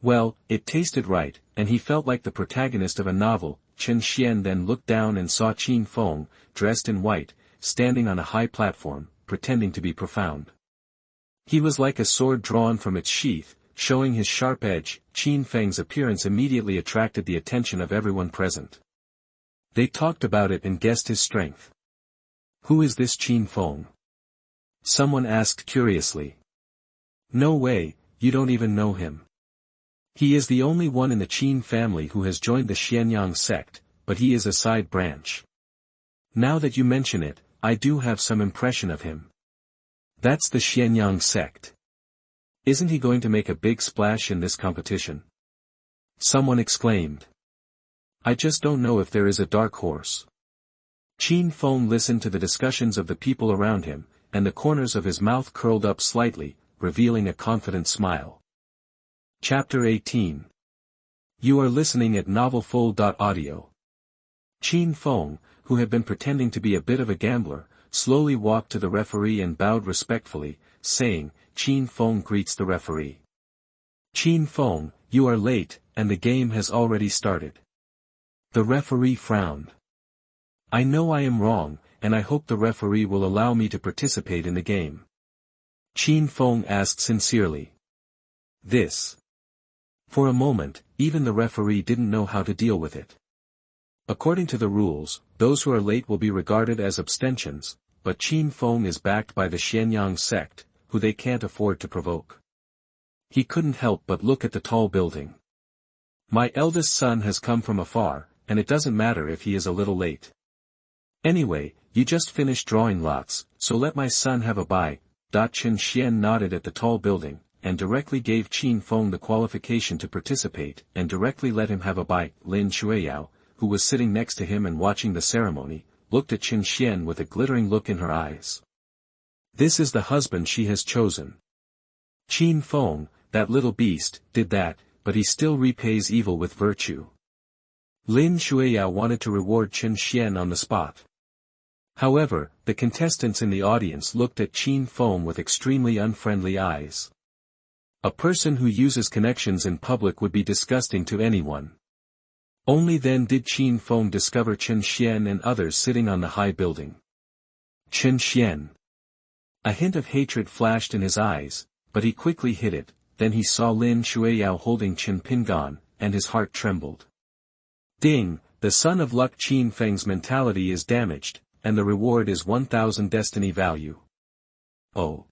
Speaker 1: Well, it tasted right, and he felt like the protagonist of a novel. Chen Xian then looked down and saw Qin Feng, dressed in white, standing on a high platform, pretending to be profound. He was like a sword drawn from its sheath, showing his sharp edge. Qin Feng's appearance immediately attracted the attention of everyone present. They talked about it and guessed his strength. Who is this Qin Feng? Someone asked curiously. No way, you don't even know him. He is the only one in the Qin family who has joined the Xianyang sect, but he is a side branch. Now that you mention it, I do have some impression of him. That's the Xianyang sect. Isn't he going to make a big splash in this competition? Someone exclaimed. I just don't know if there is a dark horse. Qin Feng listened to the discussions of the people around him, and the corners of his mouth curled up slightly, revealing a confident smile. Chapter 18. You are listening at novelfull.audio. Qin Feng, who had been pretending to be a bit of a gambler, slowly walked to the referee and bowed respectfully, saying, Qin Feng greets the referee. Qin Feng, you are late, and the game has already started. The referee frowned. I know I am wrong, and I hope the referee will allow me to participate in the game. Qin Feng asked sincerely. This. For a moment, even the referee didn't know how to deal with it. According to the rules, those who are late will be regarded as abstentions, but Qin Feng is backed by the Xianyang sect, who they can't afford to provoke. He couldn't help but look at the tall building. My eldest son has come from afar, and it doesn't matter if he is a little late. Anyway, you just finished drawing lots, so let my son have a bite. Chen Xuan nodded at the tall building, and directly gave Qin Feng the qualification to participate, and directly let him have a bite. Lin Shuiyao, who was sitting next to him and watching the ceremony, looked at Chen Xuan with a glittering look in her eyes. This is the husband she has chosen. Qin Feng, that little beast, did that, but he still repays evil with virtue. Lin Shuiyao wanted to reward Chen Xuan on the spot. However, the contestants in the audience looked at Qin Feng with extremely unfriendly eyes. A person who uses connections in public would be disgusting to anyone. Only then did Qin Feng discover Chen Xuan and others sitting on the high building. Chen Xuan. A hint of hatred flashed in his eyes, but he quickly hid it. Then he saw Lin Shuiyao holding Chen Pingan, and his heart trembled. Ding, the son of luck. Qin Feng's mentality is damaged, and the reward is 1,000 destiny value. Oh.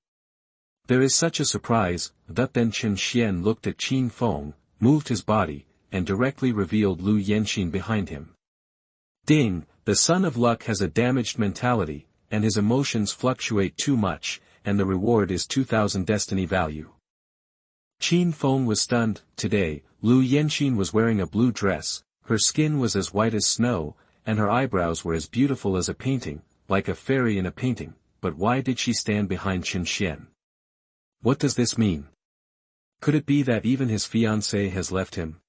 Speaker 1: There is such a surprise. Then Chen Xuan looked at Qin Feng, moved his body, and directly revealed Lu Yenxin behind him. Ding, the son of luck has a damaged mentality, and his emotions fluctuate too much, and the reward is 2,000 destiny value. Qin Feng was stunned. Today, Lu Yenxin was wearing a blue dress, her skin was as white as snow, and her eyebrows were as beautiful as a painting, like a fairy in a painting. But why did she stand behind Chen Xuan? What does this mean? Could it be that even his fiancée has left him?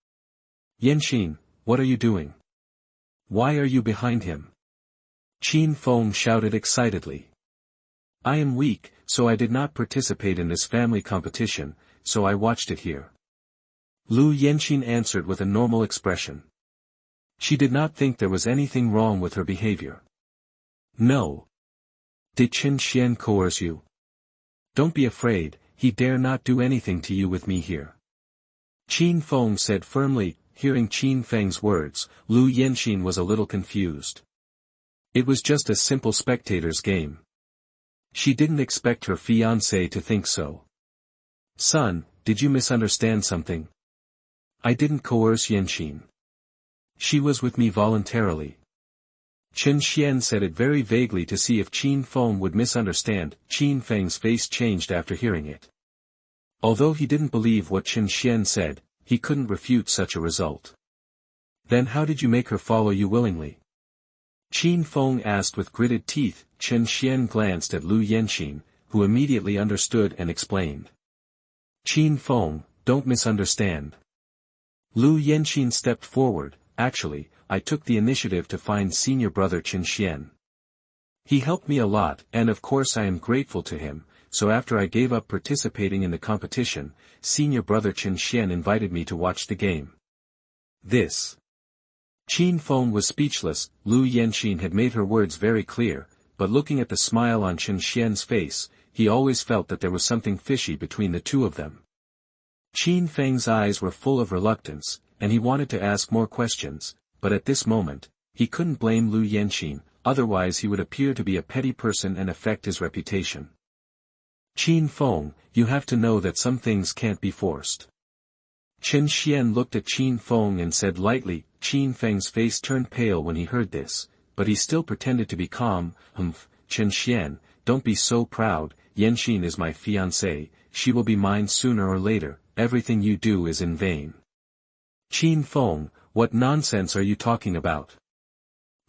Speaker 1: Yenxin, what are you doing? Why are you behind him? Qin Feng shouted excitedly. I am weak, so I did not participate in this family competition, so I watched it here. Lu Yenxin answered with a normal expression. She did not think there was anything wrong with her behavior. No. Did Chen Xuan coerce you? Don't be afraid, he dare not do anything to you with me here. Qin Feng said firmly. Hearing Qin Feng's words, Lu Yenxin was a little confused. It was just a simple spectator's game. She didn't expect her fiancé to think so. Son, did you misunderstand something? I didn't coerce Yenxin. She was with me voluntarily. Chen Xuan said it very vaguely to see if Qin Feng would misunderstand. Qin Feng's face changed after hearing it. Although he didn't believe what Chen Xuan said, he couldn't refute such a result. Then how did you make her follow you willingly? Qin Feng asked with gritted teeth. Chen Xuan glanced at Lu Yenxin, who immediately understood and explained. Qin Feng, don't misunderstand. Lu Yenxin stepped forward. Actually, I took the initiative to find senior brother Chen Xuan. He helped me a lot, and of course I am grateful to him. So after I gave up participating in the competition, senior brother Chen Xuan invited me to watch the game. This. Qin Feng was speechless. Lu Yenxin had made her words very clear, but looking at the smile on Chen Xuan's face, he always felt that there was something fishy between the two of them. Qin Feng's eyes were full of reluctance, and he wanted to ask more questions, but at this moment, he couldn't blame Lu Yenxin, otherwise he would appear to be a petty person and affect his reputation. Qin Feng, you have to know that some things can't be forced. Chen Xuan looked at Qin Feng and said lightly. Qin Feng's face turned pale when he heard this, but he still pretended to be calm. Chen Xuan, don't be so proud. Yenxin is my fiancée, she will be mine sooner or later. Everything you do is in vain. Qin Feng, what nonsense are you talking about?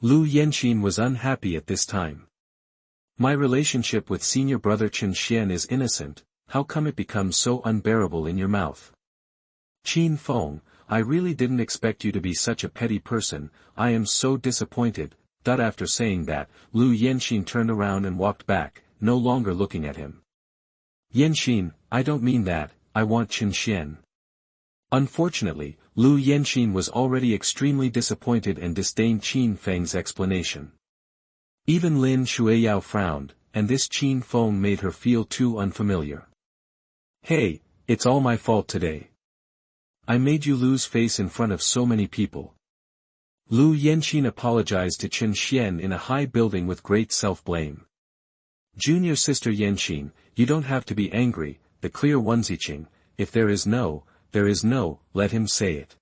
Speaker 1: Lu Yenxin was unhappy at this time. My relationship with senior brother Chen Xuan is innocent, how come it becomes so unbearable in your mouth? Qin Feng, I really didn't expect you to be such a petty person, I am so disappointed. After saying that, Lu Yenxin turned around and walked back, no longer looking at him. Yenxin, I don't mean that, I want Chen Xuan. Unfortunately, Lu Yenxin was already extremely disappointed and disdained Qin Feng's explanation. Even Lin Shuiyao frowned, and this Qin Feng made her feel too unfamiliar. Hey, it's all my fault today. I made you lose face in front of so many people. Lu Yenxin apologized to Chen Xuan in a high building with great self-blame. Junior sister Yenxin, you don't have to be angry, the clear onesie-ching, if there is no, let him say it.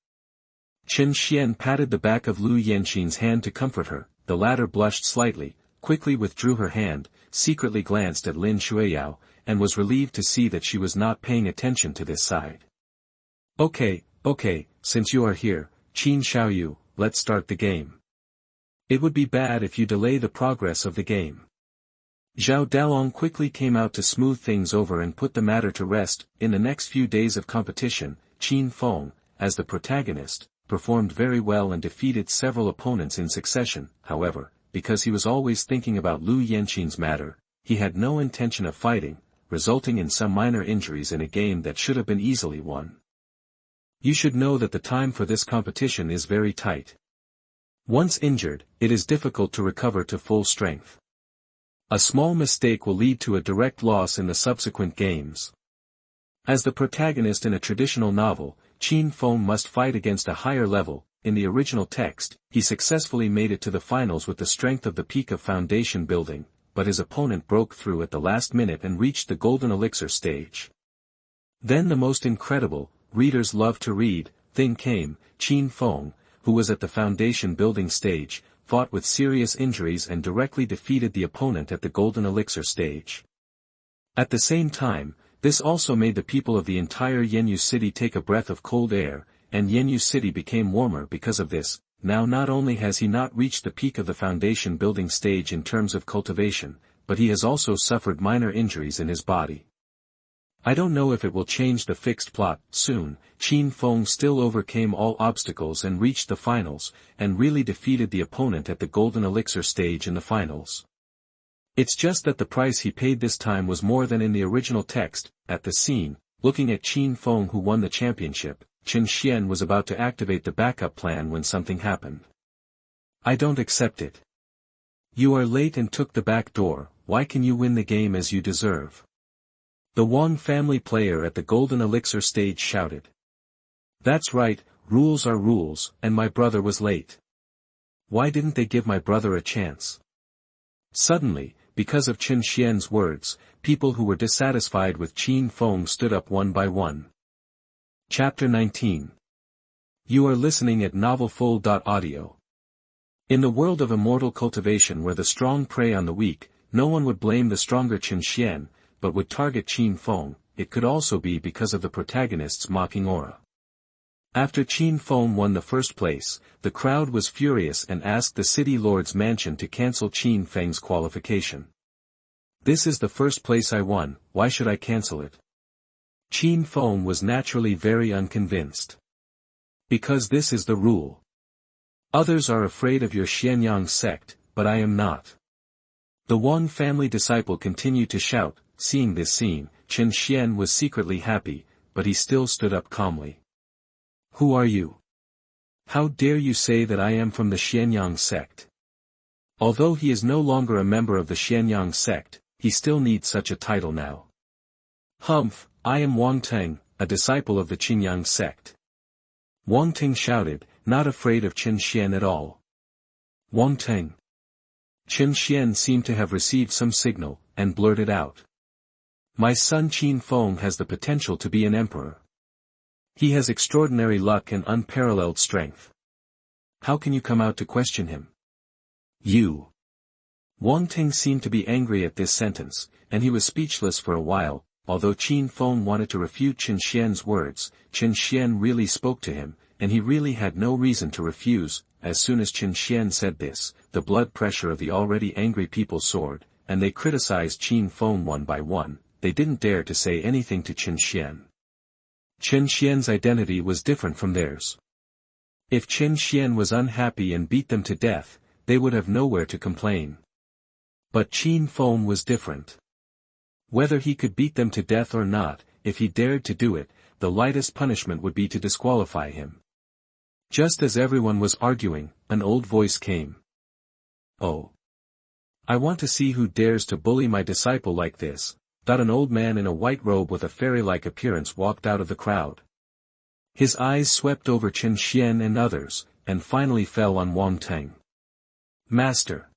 Speaker 1: Chen Xuan patted the back of Lu Yanqing's hand to comfort her, the latter blushed slightly, quickly withdrew her hand, secretly glanced at Lin Shuiyao, and was relieved to see that she was not paying attention to this side. Okay, since you are here, Qin Xiaoyu, let's start the game. It would be bad if you delay the progress of the game. Zhao Dalong quickly came out to smooth things over and put the matter to rest. In the next few days of competition, Qin Feng, as the protagonist, performed very well and defeated several opponents in succession. However, because he was always thinking about Lu Yanqing's matter, he had no intention of fighting, resulting in some minor injuries in a game that should have been easily won. You should know that the time for this competition is very tight. Once injured, it is difficult to recover to full strength. A small mistake will lead to a direct loss in the subsequent games. As the protagonist in a traditional novel, Qin Feng must fight against a higher level. In the original text, he successfully made it to the finals with the strength of the peak of foundation building, but his opponent broke through at the last minute and reached the golden elixir stage. Then the most incredible, readers love to read, thing came. Qin Feng, who was at the foundation building stage, fought with serious injuries and directly defeated the opponent at the golden elixir stage. At the same time, this also made the people of the entire Yanyu city take a breath of cold air, and Yanyu city became warmer because of this. Now not only has he not reached the peak of the foundation building stage in terms of cultivation, but he has also suffered minor injuries in his body. I don't know if it will change the fixed plot. Soon, Qin Feng still overcame all obstacles and reached the finals, and really defeated the opponent at the golden elixir stage in the finals. It's just that the price he paid this time was more than in the original text. At the scene, looking at Qin Feng who won the championship, Chen Xuan was about to activate the backup plan when something happened. I don't accept it. You are late and took the back door. Why can you win the game as you deserve? The Wang family player at the golden elixir stage shouted. That's right, rules are rules, and my brother was late. Why didn't they give my brother a chance? Suddenly, because of Chen Xuan's words, people who were dissatisfied with Qin Feng stood up one by one. Chapter 19. You are listening at novelfull.audio. In the world of immortal cultivation where the strong prey on the weak, no one would blame the stronger Chen Xuan, but would target Qin Feng. It could also be because of the protagonist's mocking aura. After Qin Feng won the first place, the crowd was furious and asked the city lord's mansion to cancel Qin Feng's qualification. This is the first place I won, why should I cancel it? Qin Feng was naturally very unconvinced. Because this is the rule. Others are afraid of your Xianyang sect, but I am not. The Wang family disciple continued to shout. Seeing this scene, Chen Xuan was secretly happy, but he still stood up calmly. Who are you? How dare you say that I am from the Xianyang sect? Although he is no longer a member of the Xianyang sect, he still needs such a title now. Humph, I am Wang Teng, a disciple of the Qinyang sect. Wang Teng shouted, not afraid of Chen Xuan at all. Wang Teng. Chen Xuan seemed to have received some signal, and blurted out. My son Qin Feng has the potential to be an emperor. He has extraordinary luck and unparalleled strength. How can you come out to question him? You. Wang Ting seemed to be angry at this sentence, and he was speechless for a while. Although Qin Feng wanted to refute Chen Xuan's words, Chen Xuan really spoke to him, and he really had no reason to refuse. As soon as Chen Xuan said this, the blood pressure of the already angry people soared, and they criticized Qin Feng one by one. They didn't dare to say anything to Chen Xuan. Chen Xuan's identity was different from theirs. If Chen Xuan was unhappy and beat them to death, they would have nowhere to complain. But Qin Feng was different. Whether he could beat them to death or not, if he dared to do it, the lightest punishment would be to disqualify him. Just as everyone was arguing, an old voice came. Oh. I want to see who dares to bully my disciple like this. That an old man in a white robe with a fairy-like appearance walked out of the crowd. His eyes swept over Chen Xuan and others, and finally fell on Wang Teng. Master.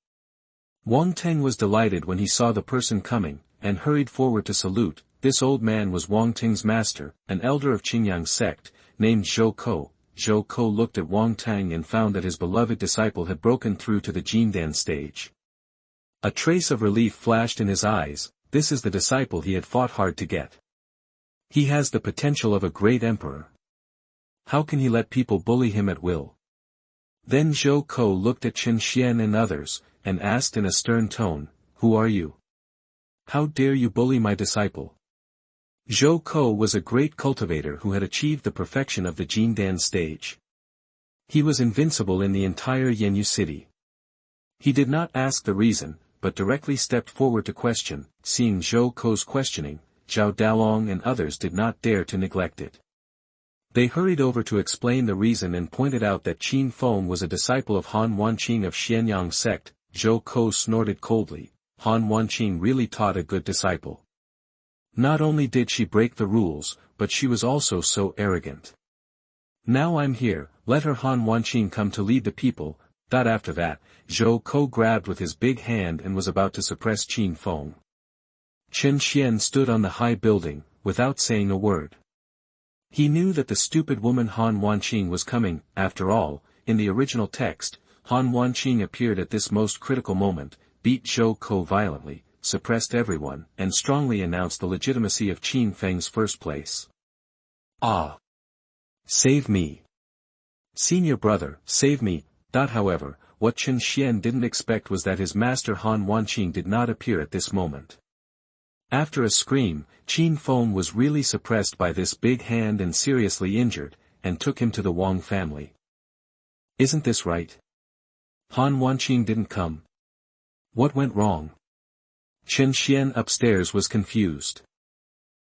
Speaker 1: Wang Teng was delighted when he saw the person coming, and hurried forward to salute. This old man was Wang Ting's master, an elder of Qingyang sect, named Zhou Ko. Zhou Ko looked at Wang Tang and found that his beloved disciple had broken through to the Jindan stage. A trace of relief flashed in his eyes. This is the disciple he had fought hard to get. He has the potential of a great emperor. How can he let people bully him at will? Then Zhou Ko looked at Chen Xuan and others, and asked in a stern tone, "Who are you? How dare you bully my disciple?" Zhou Ko was a great cultivator who had achieved the perfection of the Jindan stage. He was invincible in the entire Yanyu city. He did not ask the reason, but directly stepped forward to question. Seeing Zhou Ko's questioning, Zhao Dalong and others did not dare to neglect it. They hurried over to explain the reason and pointed out that Qin Feng was a disciple of Han Wanqing of Xianyang sect. Zhou Ko snorted coldly. Han Wanqing really taught a good disciple. Not only did she break the rules, but she was also so arrogant. Now I'm here, let her Han Wanqing come to lead the people. After that, Zhou Ko grabbed with his big hand and was about to suppress Qin Feng. Chen Xuan stood on the high building, without saying a word. He knew that the stupid woman Han Wanqing was coming. After all, in the original text, Han Wanqing appeared at this most critical moment, beat Zhou Ko violently, suppressed everyone, and strongly announced the legitimacy of Qin Feng's first place. Ah! Save me! Senior brother, save me! However, what Chen Xuan didn't expect was that his master Han Wanqing did not appear at this moment. After a scream, Qin Feng was really suppressed by this big hand and seriously injured, and took him to the Wang family. Isn't this right? Han Wanqing didn't come. What went wrong? Chen Xuan upstairs was confused.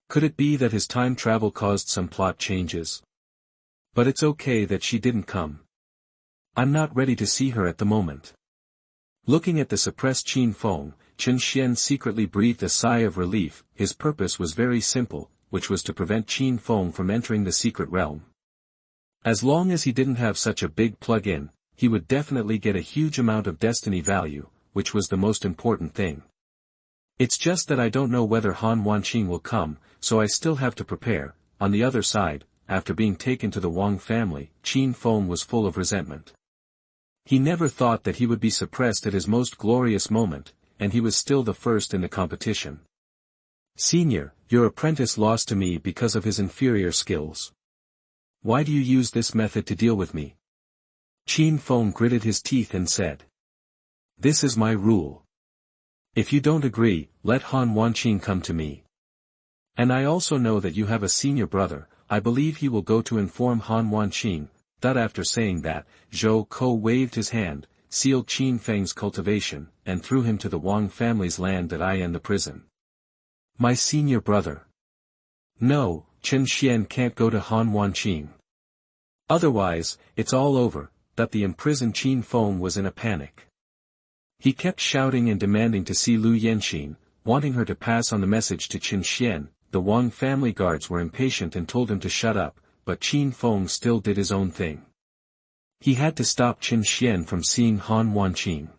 Speaker 1: Could it be that his time travel caused some plot changes? But it's okay that she didn't come. I'm not ready to see her at the moment. Looking at the suppressed Qin Feng, Chen Xuan secretly breathed a sigh of relief. His purpose was very simple, which was to prevent Qin Feng from entering the secret realm. As long as he didn't have such a big plug-in, he would definitely get a huge amount of destiny value, which was the most important thing. It's just that I don't know whether Han Wanqing will come, so I still have to prepare. On the other side, after being taken to the Wang family, Qin Feng was full of resentment. He never thought that he would be suppressed at his most glorious moment, and he was still the first in the competition. Senior, your apprentice lost to me because of his inferior skills. Why do you use this method to deal with me? Qin Feng gritted his teeth and said. This is my rule. If you don't agree, let Han Wanqing come to me. And I also know that you have a senior brother. I believe he will go to inform Han Wanqing. After saying that, Zhou Ko waved his hand, sealed Qin Feng's cultivation, and threw him to the Wang family's land and the prison. My senior brother. No, Chen Xuan can't go to Han Wanqing. Otherwise, it's all over. The imprisoned Qin Feng was in a panic. He kept shouting and demanding to see Lu Yanxin, wanting her to pass on the message to Chen Xuan. The Wang family guards were impatient and told him to shut up, but Qin Feng still did his own thing. He had to stop Chen Xuan from seeing Han Wanqing.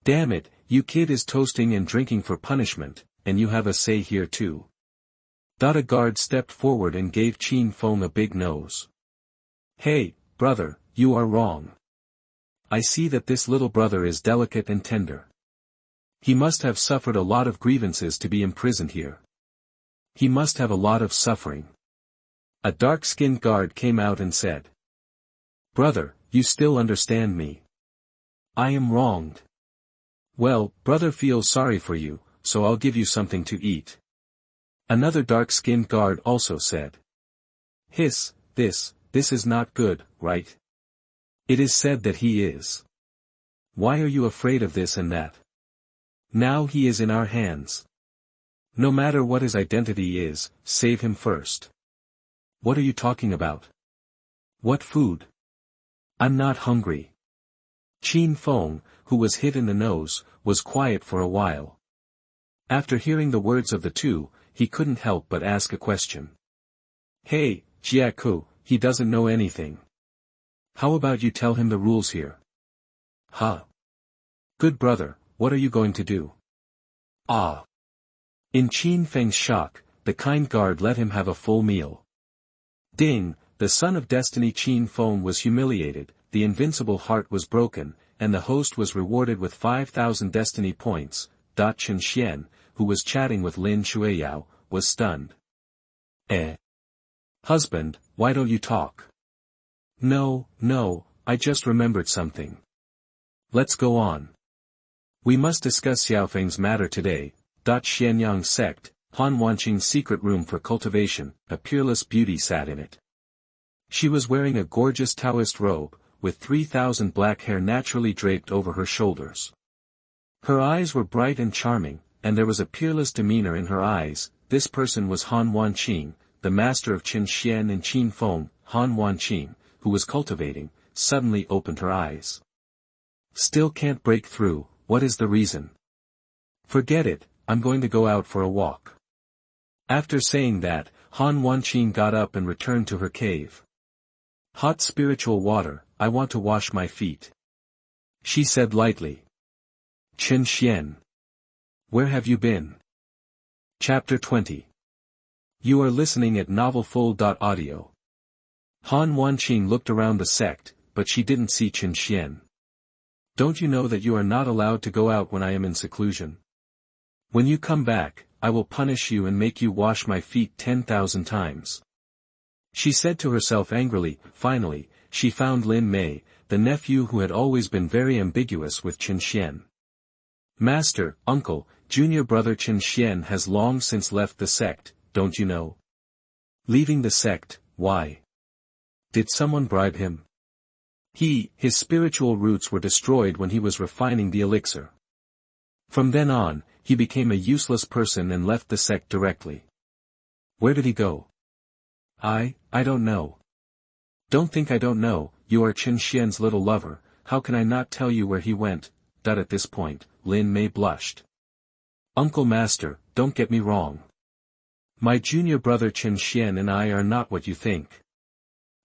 Speaker 1: Damn it, you kid is toasting and drinking for punishment, and you have a say here too. A guard stepped forward and gave Qin Feng a big nose. Hey, brother, you are wrong. I see that this little brother is delicate and tender. He must have suffered a lot of grievances to be imprisoned here. He must have a lot of suffering. A dark-skinned guard came out and said. Brother, you still understand me. I am wronged. Well, brother feels sorry for you, so I'll give you something to eat. Another dark-skinned guard also said. Hiss, this is not good, right? It is said that he is. Why are you afraid of this and that? Now he is in our hands. No matter what his identity is, save him first. What are you talking about? What food? I'm not hungry. Qin Feng, who was hit in the nose, was quiet for a while. After hearing the words of the two, he couldn't help but ask a question. Hey, Jiaku, he doesn't know anything. How about you tell him the rules here? Huh? Good brother, what are you going to do? Ah. In Qin Feng's shock, the kind guard let him have a full meal. Ding, the son of destiny Qin Feng was humiliated, the invincible heart was broken, and the host was rewarded with 5,000 destiny points. Chen Xuan, who was chatting with Lin Shuiyao, was stunned. Husband, why don't you talk? No, I just remembered something. Let's go on. We must discuss Xiaofeng's matter today. Xianyang sect, Han Wanqing's secret room for cultivation, a peerless beauty sat in it. She was wearing a gorgeous Taoist robe, with 3,000 black hair naturally draped over her shoulders. Her eyes were bright and charming, and there was a peerless demeanor in her eyes. This person was Han Wanqing, the master of Chen Xuan and Qin Feng. Han Wanqing, who was cultivating, suddenly opened her eyes. Still can't break through, what is the reason? Forget it, I'm going to go out for a walk. After saying that, Han Wanqing got up and returned to her cave. Hot spiritual water, I want to wash my feet. She said lightly. Chen Xuan. Where have you been? Chapter 20. You are listening at novelfull.audio. Han Wanqing looked around the sect, but she didn't see Chen Xuan. Don't you know that you are not allowed to go out when I am in seclusion? When you come back, I will punish you and make you wash my feet 10,000 times. She said to herself angrily. Finally, she found Lin Mei, the nephew who had always been very ambiguous with Chen Xuan. Master, uncle, junior brother Chen Xuan has long since left the sect, don't you know? Leaving the sect, why? Did someone bribe him? His spiritual roots were destroyed when he was refining the elixir. From then on, he became a useless person and left the sect directly. Where did he go? I don't know. Don't think I don't know, you are Chen Xuan's little lover, how can I not tell you where he went? At this point, Lin Mei blushed. Uncle Master, don't get me wrong. My junior brother Chen Xuan and I are not what you think.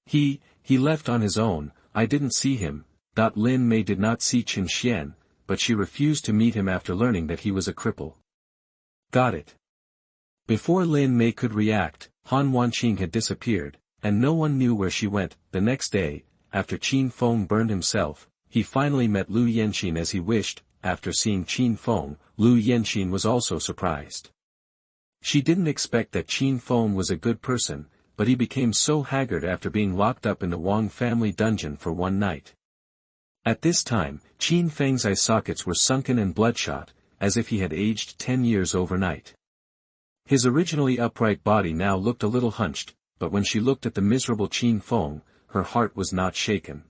Speaker 1: He left on his own, I didn't see him. Lin Mei did not see Chen Xuan, but she refused to meet him after learning that he was a cripple. Got it. Before Lin Mei could react, Han Wanqing had disappeared, and no one knew where she went. The next day, after Qin Feng burned himself, he finally met Lu Yanqin as he wished. After seeing Qin Feng, Lu Yanqin was also surprised. She didn't expect that Qin Feng was a good person, but he became so haggard after being locked up in the Wang family dungeon for one night. At this time, Qin Feng's eye sockets were sunken and bloodshot, as if he had aged 10 years overnight. His originally upright body now looked a little hunched, but when she looked at the miserable Qin Feng, her heart was not shaken.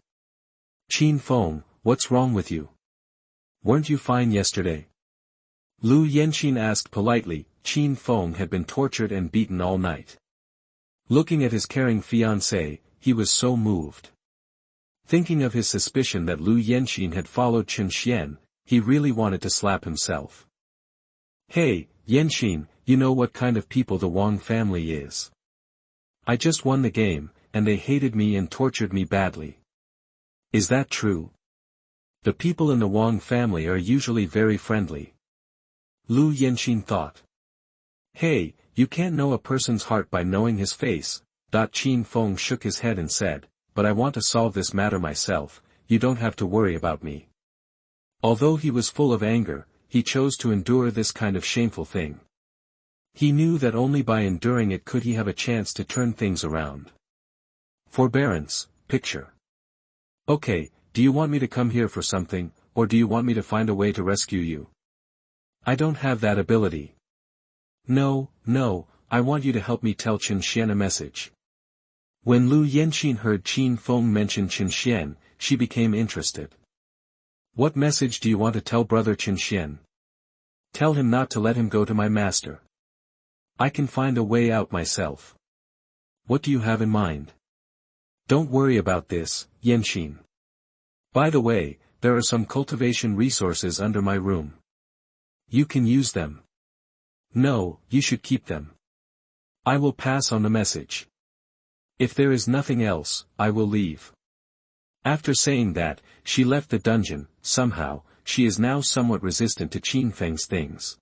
Speaker 1: Qin Feng, what's wrong with you? Weren't you fine yesterday? Lu Yanqin asked politely. Qin Feng had been tortured and beaten all night. Looking at his caring fiancée, he was so moved. Thinking of his suspicion that Lu Yanqin had followed Chen Xuan, he really wanted to slap himself. Hey, Yanqin, you know what kind of people the Wang family is. I just won the game, and they hated me and tortured me badly. Is that true? The people in the Wang family are usually very friendly. Lu Yanqin thought. Hey, you can't know a person's heart by knowing his face. Qin Feng shook his head and said, but I want to solve this matter myself, you don't have to worry about me. Although he was full of anger, he chose to endure this kind of shameful thing. He knew that only by enduring it could he have a chance to turn things around. Forbearance, picture. Okay, do you want me to come here for something, or do you want me to find a way to rescue you? I don't have that ability. No, I want you to help me tell Chen Xuan a message. When Lu Yanqin heard Qin Feng mention Chen Xuan, she became interested. What message do you want to tell brother Chen Xuan? Tell him not to let him go to my master. I can find a way out myself. What do you have in mind? Don't worry about this, Yanqin. By the way, there are some cultivation resources under my room. You can use them. No, you should keep them. I will pass on the message. If there is nothing else, I will leave. After saying that, she left the dungeon. Somehow, she is now somewhat resistant to Qin Feng's things.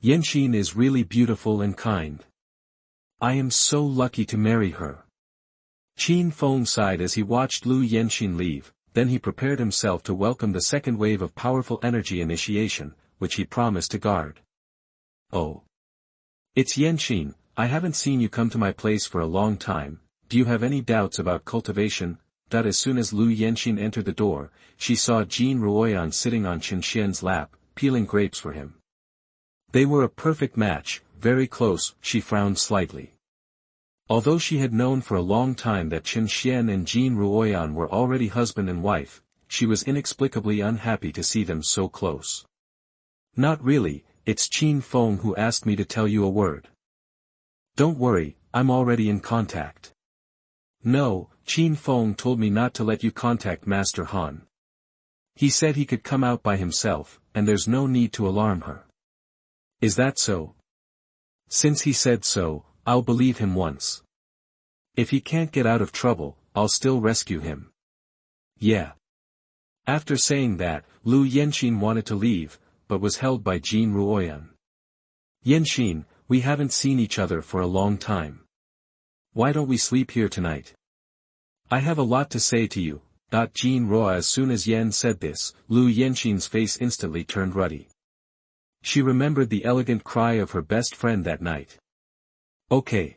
Speaker 1: Yanxin is really beautiful and kind. I am so lucky to marry her. Chen Feng sighed as he watched Lu Yanxin leave, then he prepared himself to welcome the second wave of powerful energy initiation, which he promised to guard. Oh. It's Yanxin, I haven't seen you come to my place for a long time, do you have any doubts about cultivation? As soon as Lu Yanxin entered the door, she saw Jin Ruoyan sitting on Chen Xian's lap, peeling grapes for him. They were a perfect match, very close, she frowned slightly. Although she had known for a long time that Chen Xian and Jin Ruoyan were already husband and wife, she was inexplicably unhappy to see them so close. Not really, it's Chen Feng who asked me to tell you a word. Don't worry, I'm already in contact. No, Chen Feng told me not to let you contact Master Han. He said he could come out by himself, and there's no need to alarm her. Is that so? Since he said so, I'll believe him once. If he can't get out of trouble, I'll still rescue him. Yeah. After saying that, Lu Yanxin wanted to leave, but was held by Jin Ruoyan. Yanxin, we haven't seen each other for a long time. Why don't we sleep here tonight? I have a lot to say to you. Jin Ruo. As soon as Yan said this, Lu Yanxin's face instantly turned ruddy. She remembered the elegant cry of her best friend that night. Okay.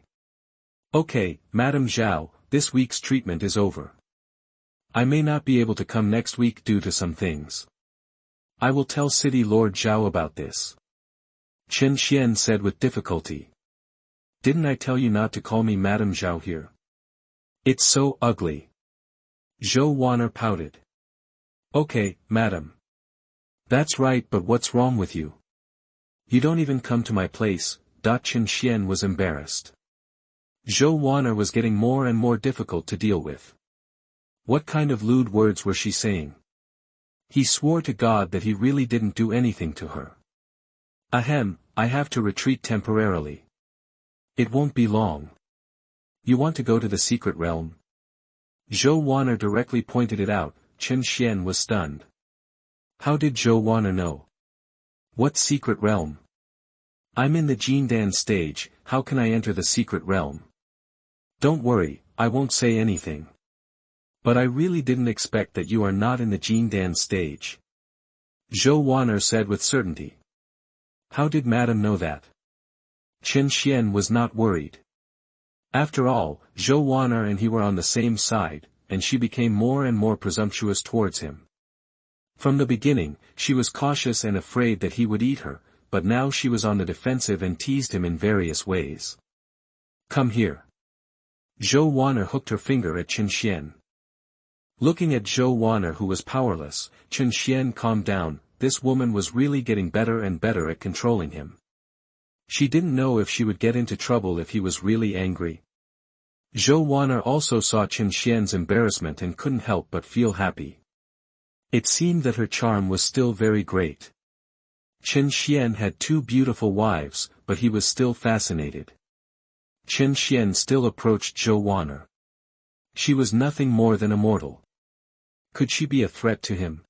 Speaker 1: Okay, Madame Zhao, this week's treatment is over. I may not be able to come next week due to some things. I will tell City Lord Zhao about this. Chen Xian said with difficulty. Didn't I tell you not to call me Madame Zhao here? It's so ugly. Zhou Wan'er pouted. Okay, madam. That's right, but what's wrong with you? You don't even come to my place. Chen Xian was embarrassed. Zhou Wan'er was getting more and more difficult to deal with. What kind of lewd words were she saying? He swore to God that he really didn't do anything to her. Ahem, I have to retreat temporarily. It won't be long. You want to go to the secret realm? Zhou Wan'er directly pointed it out. Chen Xian was stunned. How did Zhou Wan'er know? What secret realm? I'm in the Jindan stage, how can I enter the secret realm? Don't worry, I won't say anything. But I really didn't expect that you are not in the Jindan stage. Zhou Wan'er said with certainty. How did Madame know that? Chen Xian was not worried. After all, Zhou Wan'er and he were on the same side, and she became more and more presumptuous towards him. From the beginning, she was cautious and afraid that he would eat her, but now she was on the defensive and teased him in various ways. Come here. Zhou Wan'er hooked her finger at Chen Xian. Looking at Zhou Wan'er, who was powerless, Chen Xian calmed down. This woman was really getting better and better at controlling him. She didn't know if she would get into trouble if he was really angry. Zhou Wan'er also saw Chen Xian's embarrassment and couldn't help but feel happy. It seemed that her charm was still very great. Chen Xian had 2 beautiful wives, but he was still fascinated. Chen Xian still approached Zhou Wan'er. She was nothing more than a mortal. Could she be a threat to him?